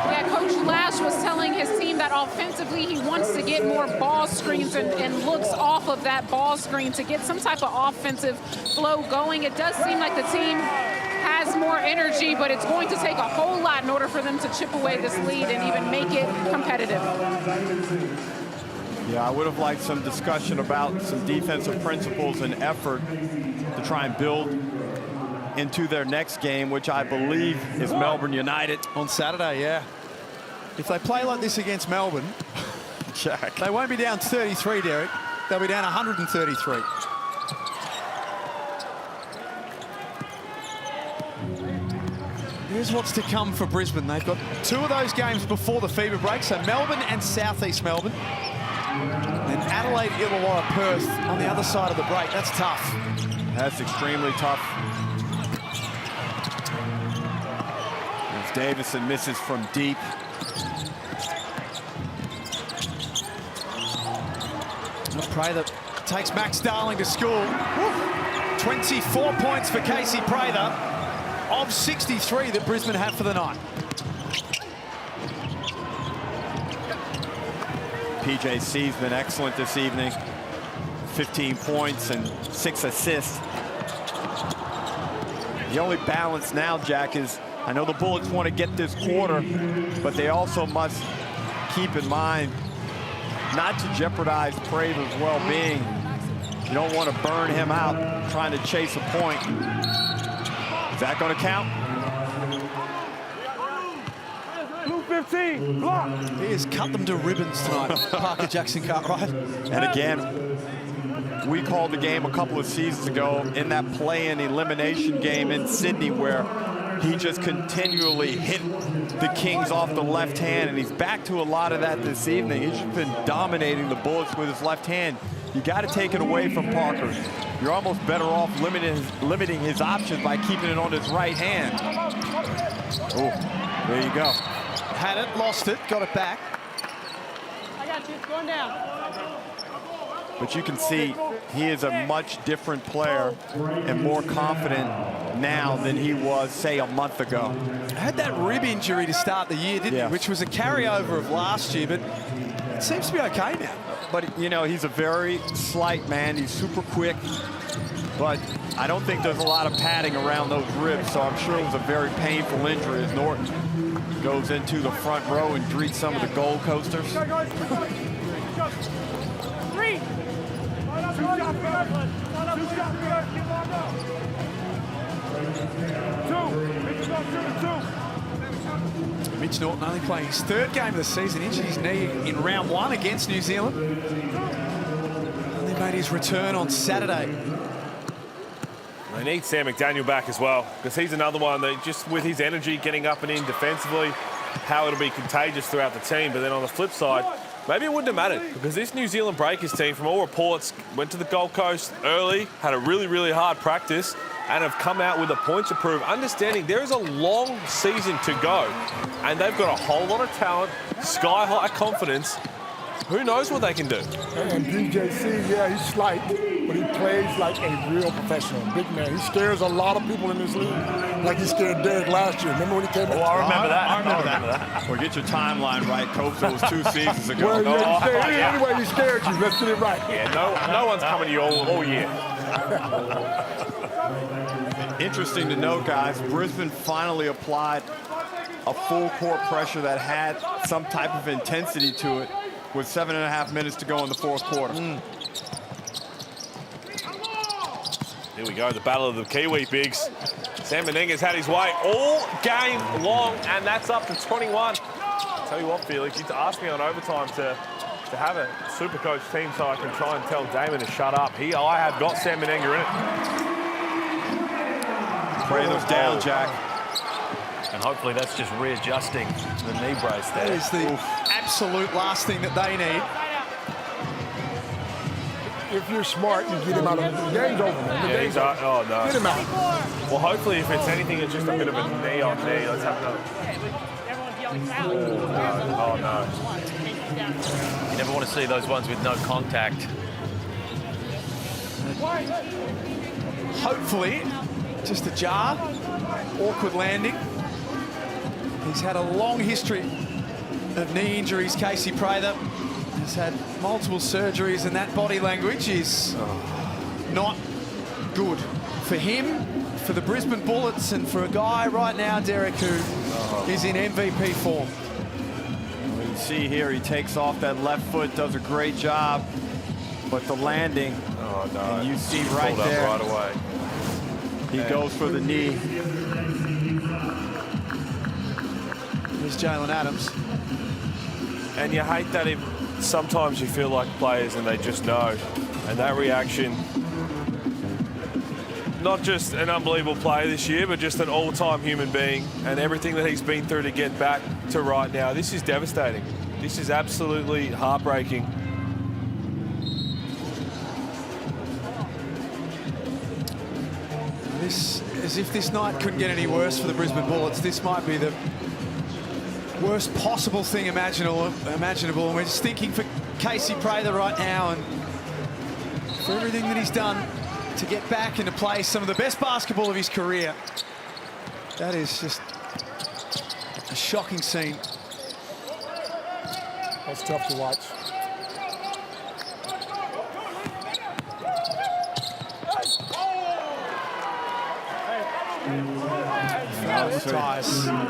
Yeah, Coach Lash was telling his team that offensively he wants to get more ball screens and looks off of that ball screen to get some type of offensive flow going. It does seem like the team has more energy, but it's going to take a whole lot in order for them to chip away this lead and even make it competitive. Yeah, I would have liked some discussion about some defensive principles and effort to try and build into their next game, which I believe is Melbourne United. On Saturday, yeah. If they play like this against Melbourne, Jack, they won't be down 33, Derek. They'll be down 133. Here's what's to come for Brisbane. They've got 2 of those games before the FIBA break, so Melbourne and Southeast Melbourne. And Adelaide, Illawarra, Perth on the other side of the break. That's tough. That's extremely tough. As Davison misses from deep. Prather takes Max Darling to school. 24 points for Casey Prather of 63 that Brisbane have for the night. PJC's been excellent this evening. 15 points and 6 assists. The only balance now, Jack, is I know the Bullets want to get this quarter, but they also must keep in mind not to jeopardize Prather's well-being. You don't want to burn him out trying to chase a point. Is that going to count? Blue 15, block. He has cut them to ribbons tonight, Parker Jackson Cartwright. And again, we called the game a couple of seasons ago in that play-in elimination game in Sydney where he just continually hit the Kings off the left hand, and he's back to a lot of that this evening. He's just been dominating the Bullets with his left hand. You got to take it away from Parker. You're almost better off limiting his options by keeping it on his right hand. Oh, there you go. Had it, lost it, got it back. I got you. Going down. But you can see he is a much different player and more confident now than he was, say, a month ago. Had that rib injury to start the year, didn't he? Which was a carryover of last year, but it seems to be okay now. But, you know, he's a very slight man. He's super quick. But I don't think there's a lot of padding around those ribs, so I'm sure it was a very painful injury as Norton goes into the front row and greets some of the Gold Coasters. 3. Mitch Norton only playing his 3rd game of the season, injured his knee in round 1 against New Zealand. And he made his return on Saturday. They need Sam McDaniel back as well, because he's another one that just with his energy getting up and in defensively, how it'll be contagious throughout the team. But then on the flip side, maybe it wouldn't have mattered, because this New Zealand Breakers team, from all reports, went to the Gold Coast early, had a really, really hard practice, and have come out with a point to prove, understanding there is a long season to go, and they've got a whole lot of talent, sky-high confidence. Who knows what they can do? And PJC, yeah, he's slight, but he plays like a real professional, big man. He scares a lot of people in this league, like he scared Derek last year. Remember when he came in? Oh, I remember that. I remember that. Well, get your timeline right, Coach. It was 2 seasons ago. Well, yeah, anyway, he scared you. Let's get it right. Yeah, no one's coming to you all year. Interesting to note, guys, Brisbane finally applied a full court pressure that had some type of intensity to it with 7.5 minutes to go in the 4th quarter. Here we go, the battle of the Kiwi bigs. Sam Menenga's had his way all game long, and that's up to 21. Tell you what, Felix, you asked me on overtime to have a super coach team so I can try and tell Damon to shut up. I have got Sam Menenga in it. Prather's down, Jack. And hopefully that's just readjusting the knee brace there. That is the absolute last thing that they need. If you're smart, you get him out of the game's over, man. The game's over. Oh, no. Get him out. Well, hopefully, if it's anything, it's just a bit of a knee on knee. Let's have another. Oh, no. You never want to see those ones with no contact. Hopefully, just a jar, awkward landing. He's had a long history of knee injuries, Casey Prather. He's had multiple surgeries, and that body language is not good for him, for the Brisbane Bullets, and for a guy right now, Derek, who is in MVP form. You can see here he takes off that left foot, does a great job, but the landing, and you see right there, right away. He goes for the knee. There's Jalen Adams. And you hate that sometimes you feel like players and they just know. And that reaction, not just an unbelievable player this year, but just an all-time human being, and everything that he's been through to get back to right now. This is devastating. This is absolutely heartbreaking. As if this night couldn't get any worse for the Brisbane Bullets, this might be the worst possible thing imaginable. And we're just thinking for Casey Prather right now, and for everything that he's done to get back and to play some of the best basketball of his career. That is just a shocking scene. That's tough to watch.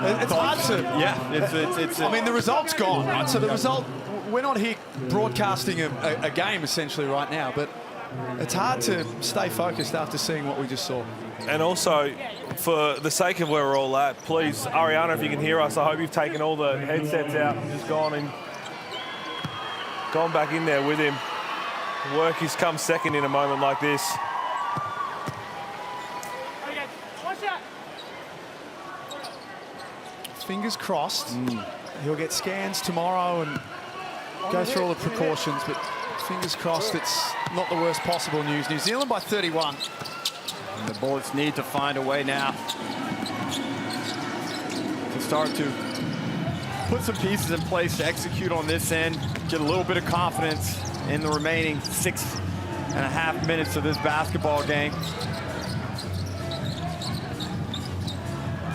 It's hard to. Yeah, it's. I mean, the result's gone, right? So the result. We're not here broadcasting a game essentially right now, but it's hard to stay focused after seeing what we just saw. And also, for the sake of where we're all at, please, Ariana, if you can hear us, I hope you've taken all the headsets out and just gone back in there with him. Work has come second in a moment like this. Fingers crossed. He'll get scans tomorrow and go through all the precautions, but fingers crossed it's not the worst possible news. New Zealand by 31. And the Bullets need to find a way now to start to put some pieces in place to execute on this end, get a little bit of confidence in the remaining 6.5 minutes of this basketball game.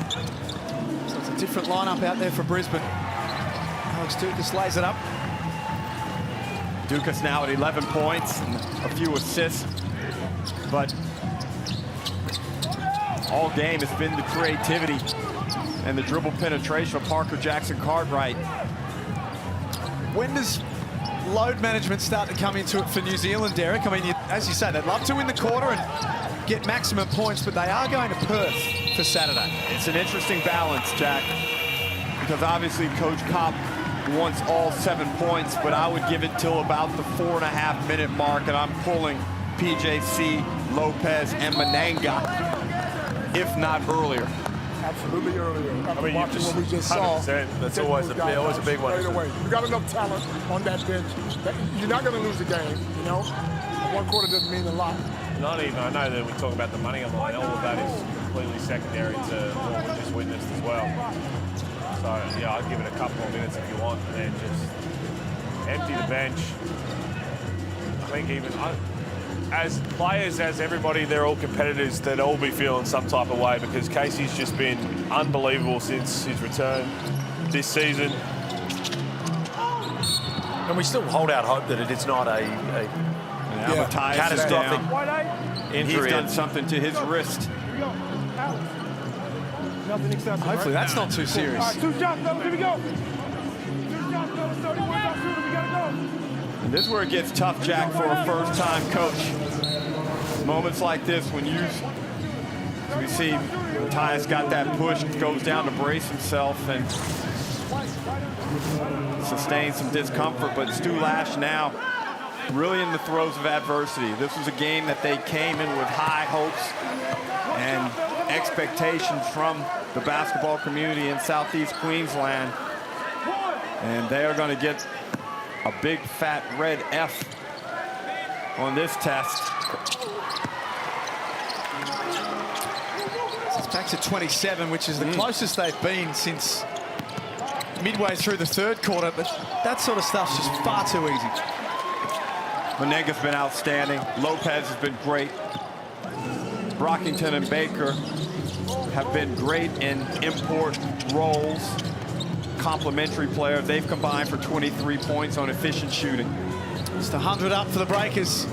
So it's a different lineup out there for Brisbane. Alex Dukas lays it up. Dukas now at 11 points and a few assists, but all game has been the creativity and the dribble penetration of Parker Jackson-Cartwright. When does load management start to come into it for New Zealand, Derek? I mean, as you say, they'd love to win the quarter and get maximum points, but they are going to Perth for Saturday. It's an interesting balance, Jack, because obviously Coach Kopp wants all 7 points, but I would give it till about the 4.5 minute mark, and I'm pulling PJC, Lopez, and Menenga, if not earlier. Absolutely earlier. I mean, watching what we just saw. That's always a big one. Straight away. You got enough talent on that bench that you're not going to lose the game, you know? One quarter doesn't mean a lot. Not even, I know that we talk about the money on the line, all of that is completely secondary to what we just witnessed as well. So, yeah, I'd give it a couple more minutes if you want, and then just empty the bench. I think even, as players, as everybody, they're all competitors, they'd all be feeling some type of way because Casey's just been unbelievable since his return this season. And we still hold out hope that it is not a catastrophic injury. He's done something to his wrist. Hopefully that's not too serious. All right, 2 shots, fellas, here we go. 2 shots, fellas, 31 shot shooter, we gotta go. And this is where it gets tough, Jack, for a first-time coach. Moments like this when you see Matthias got that push, goes down to brace himself and sustain some discomfort, but Stu Lash now really in the throes of adversity. This was a game that they came in with high hopes and expectations from the basketball community in Southeast Queensland, and they are going to get a big fat red F on this test. It's back to 27, which is the closest they've been since midway through the third quarter, but that sort of stuff's just far too easy. Menenga's been outstanding. Lopez has been great. Brockington and Baker have been great in import roles. Complementary players. They've combined for 23 points on efficient shooting. Just 100 up for the Breakers.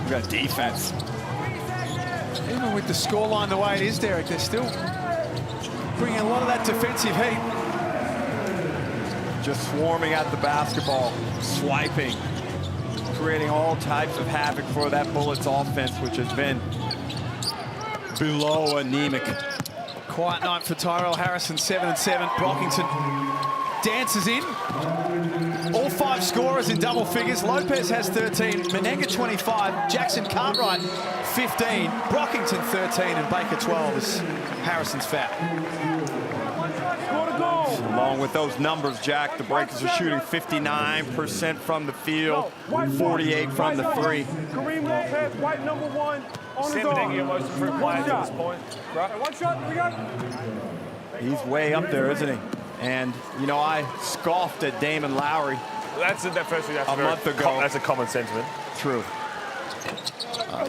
We've got defense. Even with the scoreline the way it is, Derek, they're still bringing a lot of that defensive heat. Just swarming at the basketball, swiping, creating all types of havoc for that Bullets offense, which has been below anemic. Quiet night for Tyrell Harrison, 7-7. Brockington dances in. All 5 scorers in double figures. Lopez has 13, Menenga 25, Jackson Cartwright 15, Brockington 13, and Baker 12 is Harrison's foul. Along with those numbers, Jack, the Breakers are shooting 59% from the field, 48 from the three. Kareem Lopez, white number 1 on his arm. Your most improved player to this point. Right. One shot, we got. He's way up there, isn't he? And, you know, I scoffed at Damon Lowry That's that first thing. That's a month ago. That's a common sentiment. True.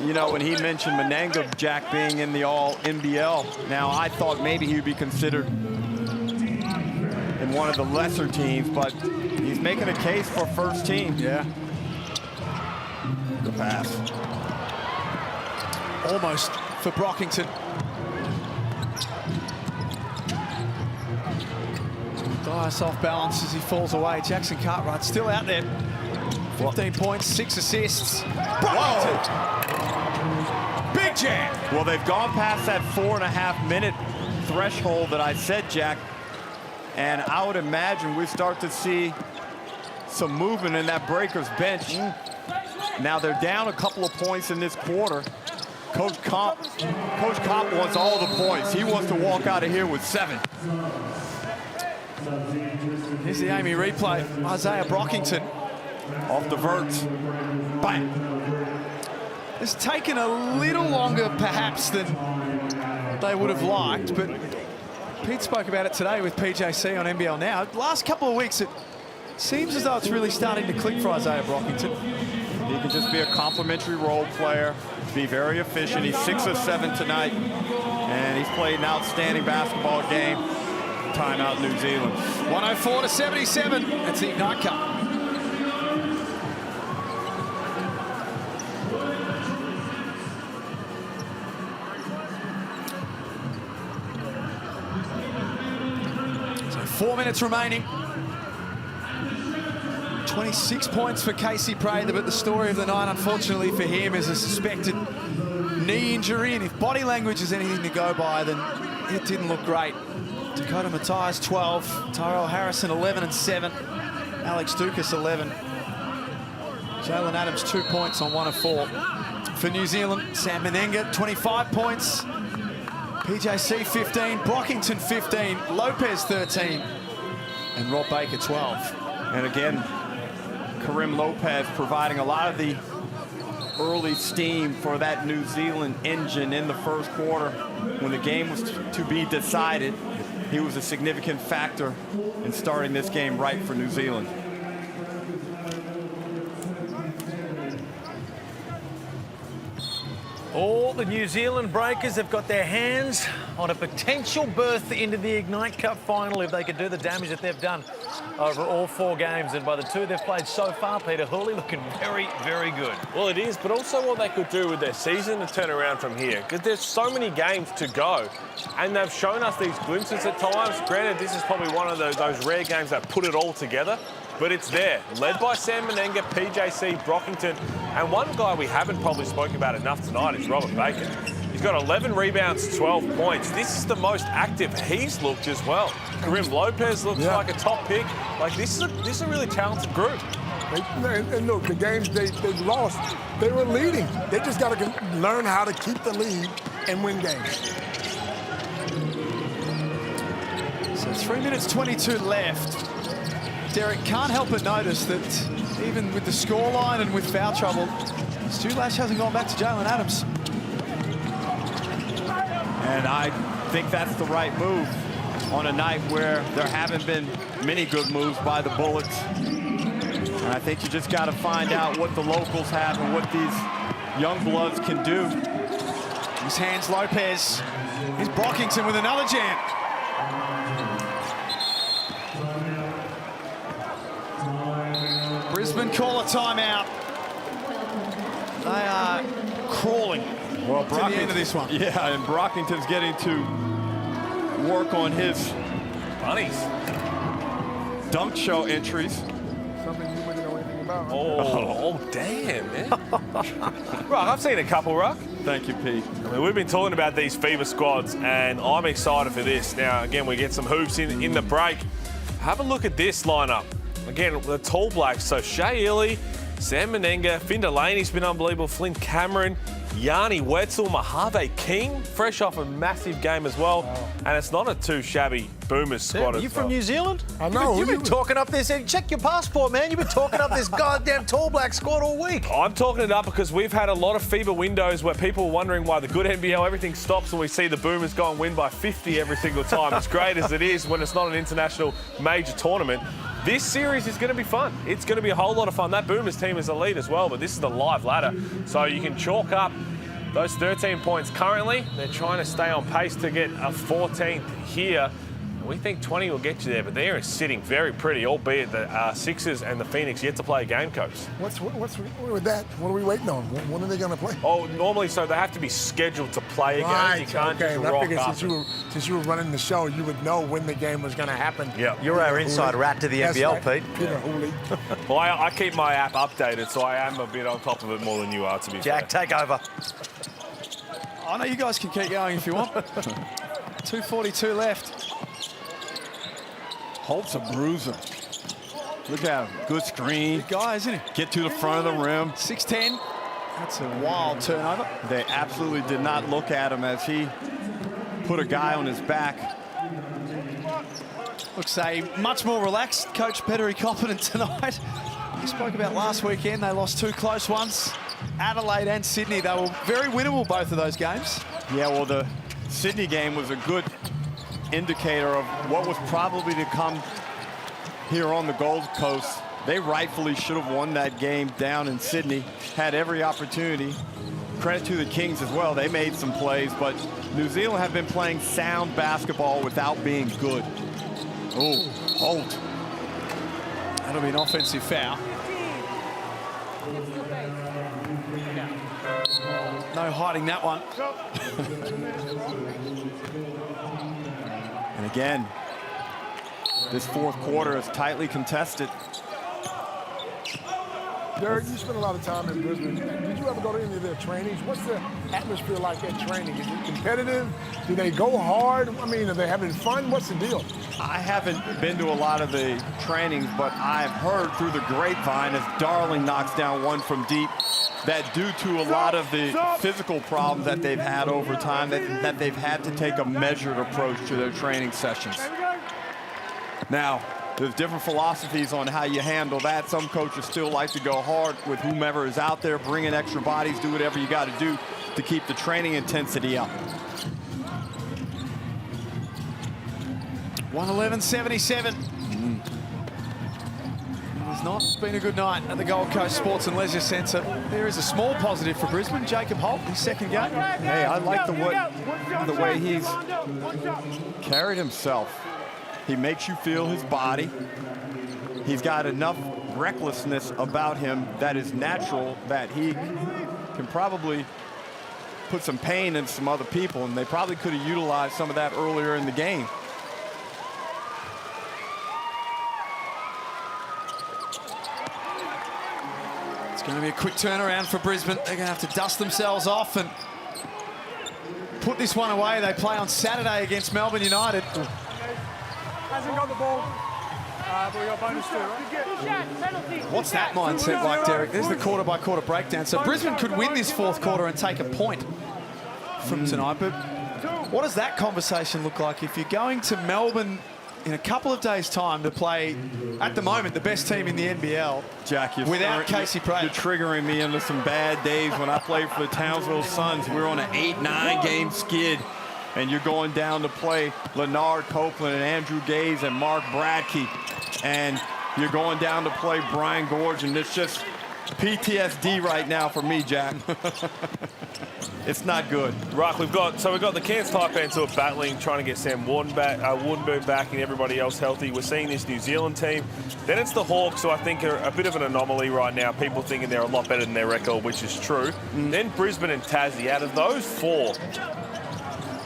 You know, when he mentioned Menenga, Jack, being in the all-NBL, now I thought maybe he would be considered in one of the lesser teams, but he's making a case for first team. Yeah. The pass. Almost for Brockington. Dias off balance as he falls away. Jackson Cartwright still out there. 15 points, 6 assists. Brockington. Big jam. Well, they've gone past that 4.5-minute threshold that I said, Jack, and I would imagine we start to see some movement in that Breakers bench. Now they're down a couple of points in this quarter. Coach Kopp wants all the points. He wants to walk out of here with 7. Here's the Amy replay. Isaiah Brockington off the verts. Bang. It's taken a little longer perhaps than they would have liked, but Pete spoke about it today with PJC on NBL Now. Last couple of weeks, it seems as though it's really starting to click for Isaiah Brockington. He can just be a complimentary role player, be very efficient. He's 6 of 7 tonight, and he's played an outstanding basketball game. Timeout, New Zealand. 104-77. That's the Ignite Cup. So 4 minutes remaining. 26 points for Casey Prather, but the story of the night, unfortunately for him, is a suspected knee injury, and if body language is anything to go by, then it didn't look great. Dakota Matthias 12, Tyrell Harrison 11 and 7, Alex Dukas 11. Jalen Adams 2 points on 1 of 4. For New Zealand, Sam Menenga 25 points, PJC 15, Brockington 15, Lopez 13, and Rob Baker 12. And again, Kareem Lopez providing a lot of the early steam for that New Zealand engine in the first quarter. When the game was to be decided, he was a significant factor in starting this game right for New Zealand. All the New Zealand Breakers have got their hands on a potential berth into the Ignite Cup final if they could do the damage that they've done over all 4 games. And by the 2 they've played so far, Peter, Hooley looking very, very good. Well, it is, but also what they could do with their season to turn around from here, because there's so many games to go, and they've shown us these glimpses at times. Granted, this is probably one of those rare games that put it all together, but it's there. Led by Sam Menenga, PJC, Brockington, and one guy we haven't probably spoken about enough tonight is Robert Bacon. He's got 11 rebounds, 12 points. This is the most active he's looked as well. Karim Lopez looks like a top pick. Like, this is a really talented group. And look, the games they lost, they were leading. They just got to learn how to keep the lead and win games. So 3 minutes 22 left. Derek, can't help but notice that even with the scoreline and with foul trouble, Stu Lash hasn't gone back to Jalen Adams. And I think that's the right move on a night where there haven't been many good moves by the Bullets. And I think you just got to find out what the locals have and what these young bloods can do. His hands Lopez. Here's Brockington with another jam. Brisbane call a timeout. They are crawling to the end of this one. Yeah, and Brockington's getting to work on his bunnies. Dunk show entries. Something you wouldn't know anything about. Oh, damn, man. Rock, I've seen a couple, Rock. Thank you, Pete. I mean, we've been talking about these fever squads, and I'm excited for this. Now, again, we get some hoops in the break. Have a look at this lineup. Again, the tall blacks. So Shea Ili, Sam Menenga, Finn Delaney's been unbelievable, Flynn Cameron, Yanni Wetzel, Mojave King, fresh off a massive game as well. And it's not a too shabby Boomers squad. Are you from New Zealand? I know. You've been talking up this. Check your passport, man. You've been talking up this goddamn tall black squad all week. I'm talking it up because we've had a lot of fever windows where people are wondering why the good NBL, everything stops and we see the Boomers go and win by 50 every single time. As great as it is when it's not an international major tournament, this series is going to be fun. It's going to be a whole lot of fun. That Boomers team is elite as well, but this is the live ladder. So you can chalk up those 13 points currently. They're trying to stay on pace to get a 14th here. We think 20 will get you there, but they're sitting very pretty, albeit the Sixers and the Phoenix yet to play a game, Coach. What's with that? What are we waiting on? When are they going to play? Oh, normally, so they have to be scheduled to play a game. You can't just I rock figured up. since you were running the show, you would know when the game was going to happen. Yeah, you're our inside rat to the NBL, right. Pete. Peter Hooley. Well, I keep my app updated, so I am a bit on top of it more than you are, to be fair. Jack, take over. I know you guys can keep going if you want. 2:42 left. Holt's a bruiser. Look at him. Good screen. Good guy, isn't he? Get to the front of the rim. 6'10". That's a wild turnover. They absolutely did not look at him as he put a guy on his back. Looks a much more relaxed Coach Pettery confident tonight. We spoke about last weekend. They lost two close ones. Adelaide and Sydney. They were very winnable, both of those games. Yeah, well, the Sydney game was a good indicator of what was probably to come here on the Gold Coast. They rightfully should have won that game down in Sydney, had every opportunity. Credit to the Kings as well. They made some plays, but New Zealand have been playing sound basketball without being good. Oh, Holt. That'll be an offensive foul. No hiding that one. And again, this fourth quarter is tightly contested. Derek, you spent a lot of time in Brisbane. Did you ever go to any of their trainings? What's the atmosphere like at training? Is it competitive? Do they go hard? I mean, are they having fun? What's the deal? I haven't been to a lot of the trainings, but I've heard through the grapevine as Darling knocks down one from deep that due to a lot of the physical problems that they've had over time, that they've had to take a measured approach to their training sessions. Now, there's different philosophies on how you handle that. Some coaches still like to go hard with whomever is out there, bring in extra bodies, do whatever you got to do to keep the training intensity up. 111.77. It's not been a good night at the Gold Coast Sports and Leisure Centre. There is a small positive for Brisbane. Jacob Holt, his second game. Hey, I like the way he's carried himself. He makes you feel his body. He's got enough recklessness about him that is natural that he can probably put some pain in some other people, and they probably could have utilized some of that earlier in the game. It's going to be a quick turnaround for Brisbane. They're going to have to dust themselves off and put this one away. They play on Saturday against Melbourne United. Hasn't got the ball, but we got bonus too, right? What's that mindset like, Derek? There's the quarter-by-quarter breakdown. So Brisbane could win this fourth quarter and take a point from tonight. But what does that conversation look like if you're going to Melbourne in a couple of days' time to play, at the moment, the best team in the NBL, Jack, without Casey Prater? You're triggering me into some bad days. When I played for the Townsville Suns, we were on an 8-9 game skid. And you're going down to play Leonard Copeland and Andrew Gaze and Mark Bradkey. And you're going down to play Brian Gorge. And it's just PTSD right now for me, Jack. It's not good. Right, we've got the Cairns Taipans who are battling, trying to get Sam Wardenberg back and everybody else healthy. We're seeing this New Zealand team. Then it's the Hawks, who I think are a bit of an anomaly right now. People thinking they're a lot better than their record, which is true. Then Brisbane and Tassie. Out of those four,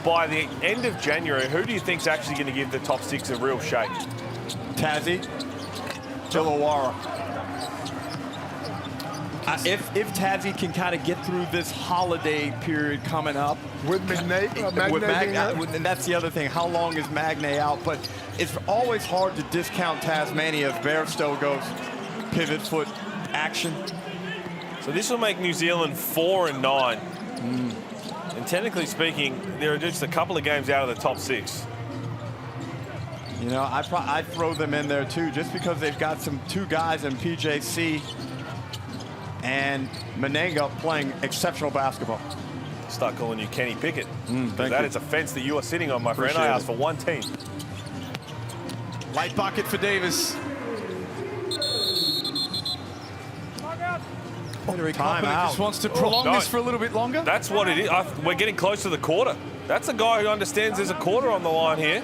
by the end of January, who do you think's actually going to give the top six a real shake? Tassie, Illawarra. If Tassie can kind of get through this holiday period coming up with Magnay, and that's the other thing. How long is Magnay out? But it's always hard to discount Tasmania if Bairstow goes pivot foot action. So this will make New Zealand 4-9. And technically speaking, they're just a couple of games out of the top six. You know, I'd throw them in there too, just because they've got two guys in PJC and Menenga playing exceptional basketball. Start calling you Kenny Pickett. Thank that you. is a fence that you are sitting on, my friend. Appreciate I asked it. for one team. Late bucket for Divas. Time out. Just wants to prolong this for a little bit longer. That's what it is. We're getting close to the quarter. That's a guy who understands there's a quarter on the line here.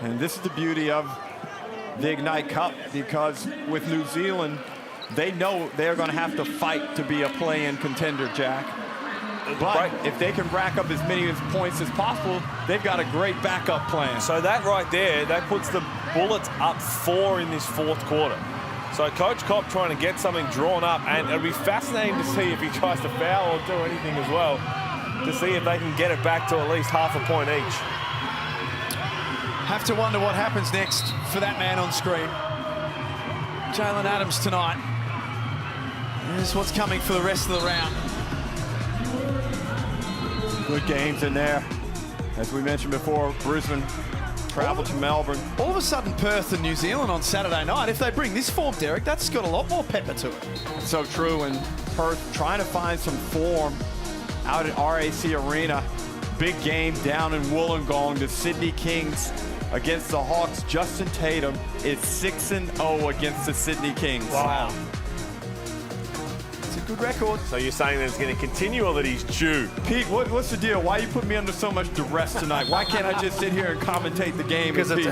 And this is the beauty of the Ignite Cup, because with New Zealand, they know they're going to have to fight to be a play-in contender, Jack. But if they can rack up as many points as possible, they've got a great backup plan. So that right there, that puts the Bullets up 4 in this fourth quarter. So Coach Kopp trying to get something drawn up, and it'll be fascinating to see if he tries to foul or do anything as well, to see if they can get it back to at least half a point each. Have to wonder what happens next for that man on screen. Jalen Adams tonight. Here's what's coming for the rest of the round. Good games in there. As we mentioned before, Brisbane travel to Melbourne. All of a sudden, Perth and New Zealand on Saturday night. If they bring this form, Derek, that's got a lot more pepper to it. So true, and Perth trying to find some form out at RAC Arena. Big game down in Wollongong. The Sydney Kings against the Hawks. Justin Tatum is 6-0 against the Sydney Kings. Wow. It's a good record. So you're saying that it's going to continue or that he's due? Pete, what's the deal? Why you put me under so much duress tonight? Why can't I just sit here and commentate the game? Because to be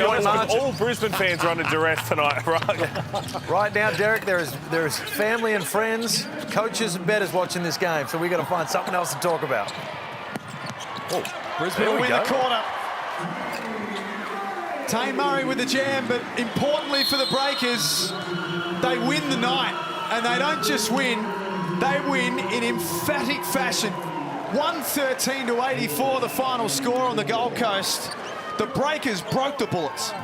honest, all Brisbane fans are under duress tonight, right? Right now, Derek, there's family and friends, coaches and bettors watching this game, so we've got to find something else to talk about. Oh, Brisbane will win the quarter. Tane Murray with the jam, but importantly for the Breakers, they win the night. And they don't just win, they win in emphatic fashion. 113-84, the final score on the Gold Coast. The Breakers broke the Bullets.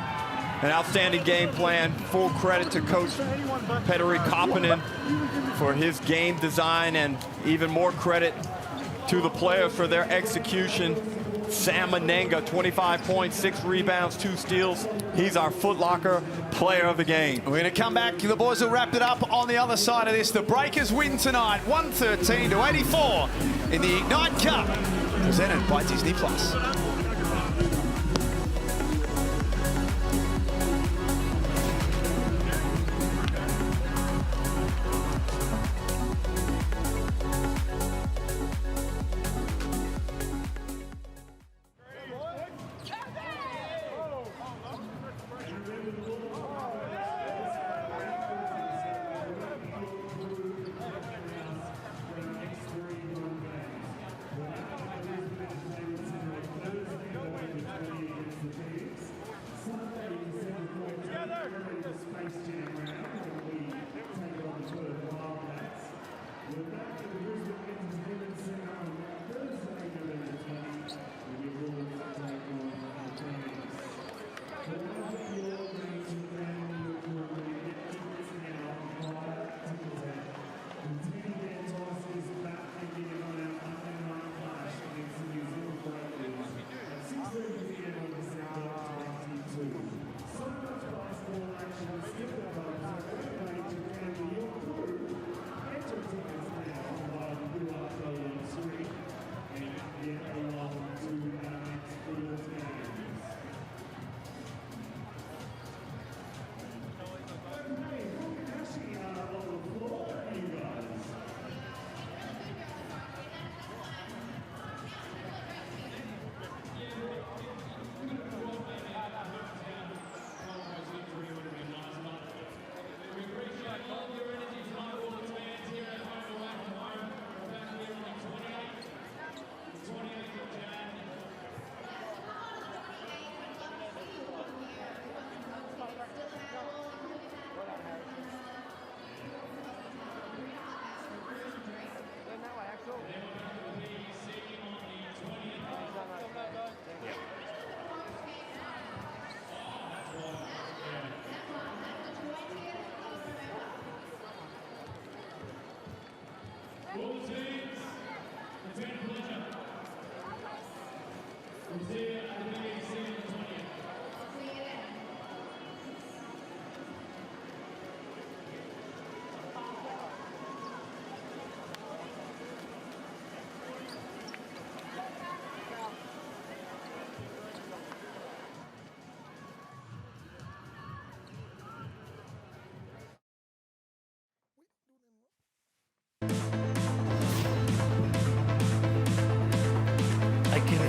An outstanding game plan. Full credit to Coach Petteri Kapanen for his game design, and even more credit to the players for their execution. Sam Menenga, 25 points, 6 rebounds, 2 steals. He's our Foot Locker player of the game. We're going to come back. The boys will wrap it up on the other side of this. The Breakers win tonight, 113-84 in the Ignite Cup, presented by Disney+.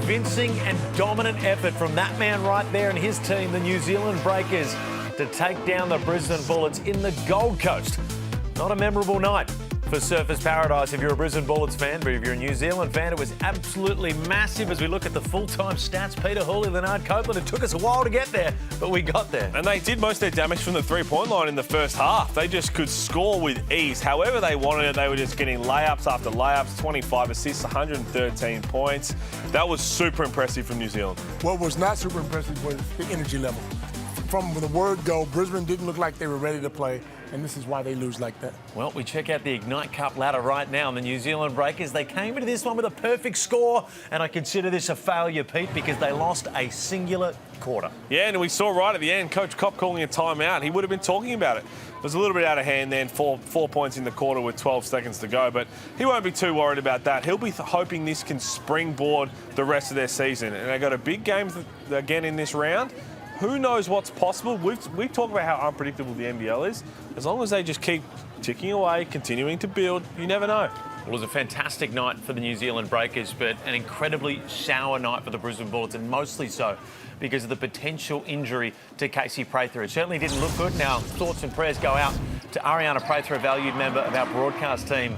convincing and dominant effort from that man right there and his team, the New Zealand Breakers, to take down the Brisbane Bullets in the Gold Coast. Not a memorable night for Surfers Paradise if you're a Brisbane Bullets fan, but if you're a New Zealand fan, it was absolutely massive as we look at the full-time stats. Peter Hooley, Leonard Copeland, it took us a while to get there, but we got there. And they did most of their damage from the three-point line in the first half. They just could score with ease. However they wanted it, they were just getting layups after layups, 25 assists, 113 points. That was super impressive from New Zealand. What was not super impressive was the energy level. From the word go, Brisbane didn't look like they were ready to play, and this is why they lose like that. Well, we check out the Ignite Cup ladder right now, and the New Zealand Breakers, they came into this one with a perfect score, and I consider this a failure, Pete, because they lost a singular quarter. Yeah, and we saw right at the end, Coach Kopp calling a timeout. He would have been talking about it. It was a little bit out of hand then, four points in the quarter with 12 seconds to go, but he won't be too worried about that. He'll be hoping this can springboard the rest of their season, and they got a big game again in this round. Who knows what's possible? We've talked about how unpredictable the NBL is. As long as they just keep ticking away, continuing to build, you never know. Well, it was a fantastic night for the New Zealand Breakers, but an incredibly sour night for the Brisbane Bullets, and mostly so because of the potential injury to Casey Prather. It certainly didn't look good. Now, thoughts and prayers go out to Ariana Prather, a valued member of our broadcast team.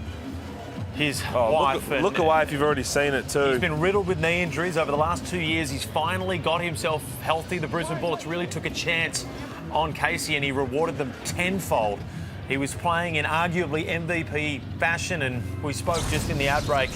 His wife. Look away if you've already seen it too. He's been riddled with knee injuries over the last 2 years. He's finally got himself healthy. The Brisbane Bullets really took a chance on Casey and he rewarded them tenfold. He was playing in arguably MVP fashion, and we spoke just in the outbreak.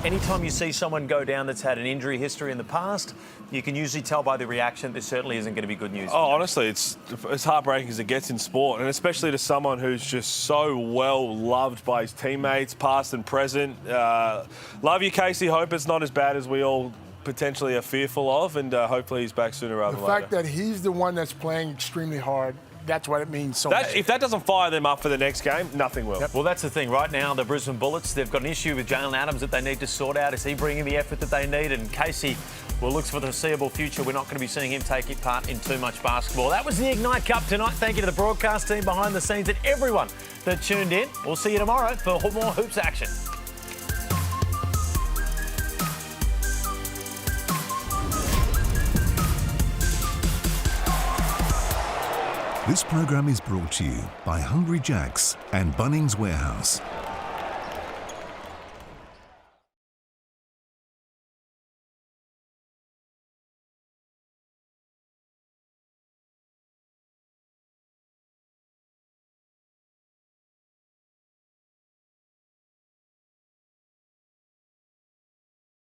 Anytime you see someone go down that's had an injury history in the past, you can usually tell by the reaction this certainly isn't going to be good news. Oh, honestly, it's as heartbreaking as it gets in sport, and especially to someone who's just so well loved by his teammates, past and present. Love you, Casey. Hope it's not as bad as we all potentially are fearful of, and hopefully he's back sooner rather than later. The fact that he's the one that's playing extremely hard, that's what it means so much. If that doesn't fire them up for the next game, nothing will. Yep. Well, that's the thing. Right now, the Brisbane Bullets, they've got an issue with Jalen Adams that they need to sort out. Is he bringing the effort that they need? And Casey, well, looks for the foreseeable future. We're not going to be seeing him take part in too much basketball. That was the Ignite Cup tonight. Thank you to the broadcast team behind the scenes and everyone that tuned in. We'll see you tomorrow for more Hoops action. This program is brought to you by Hungry Jack's and Bunnings Warehouse.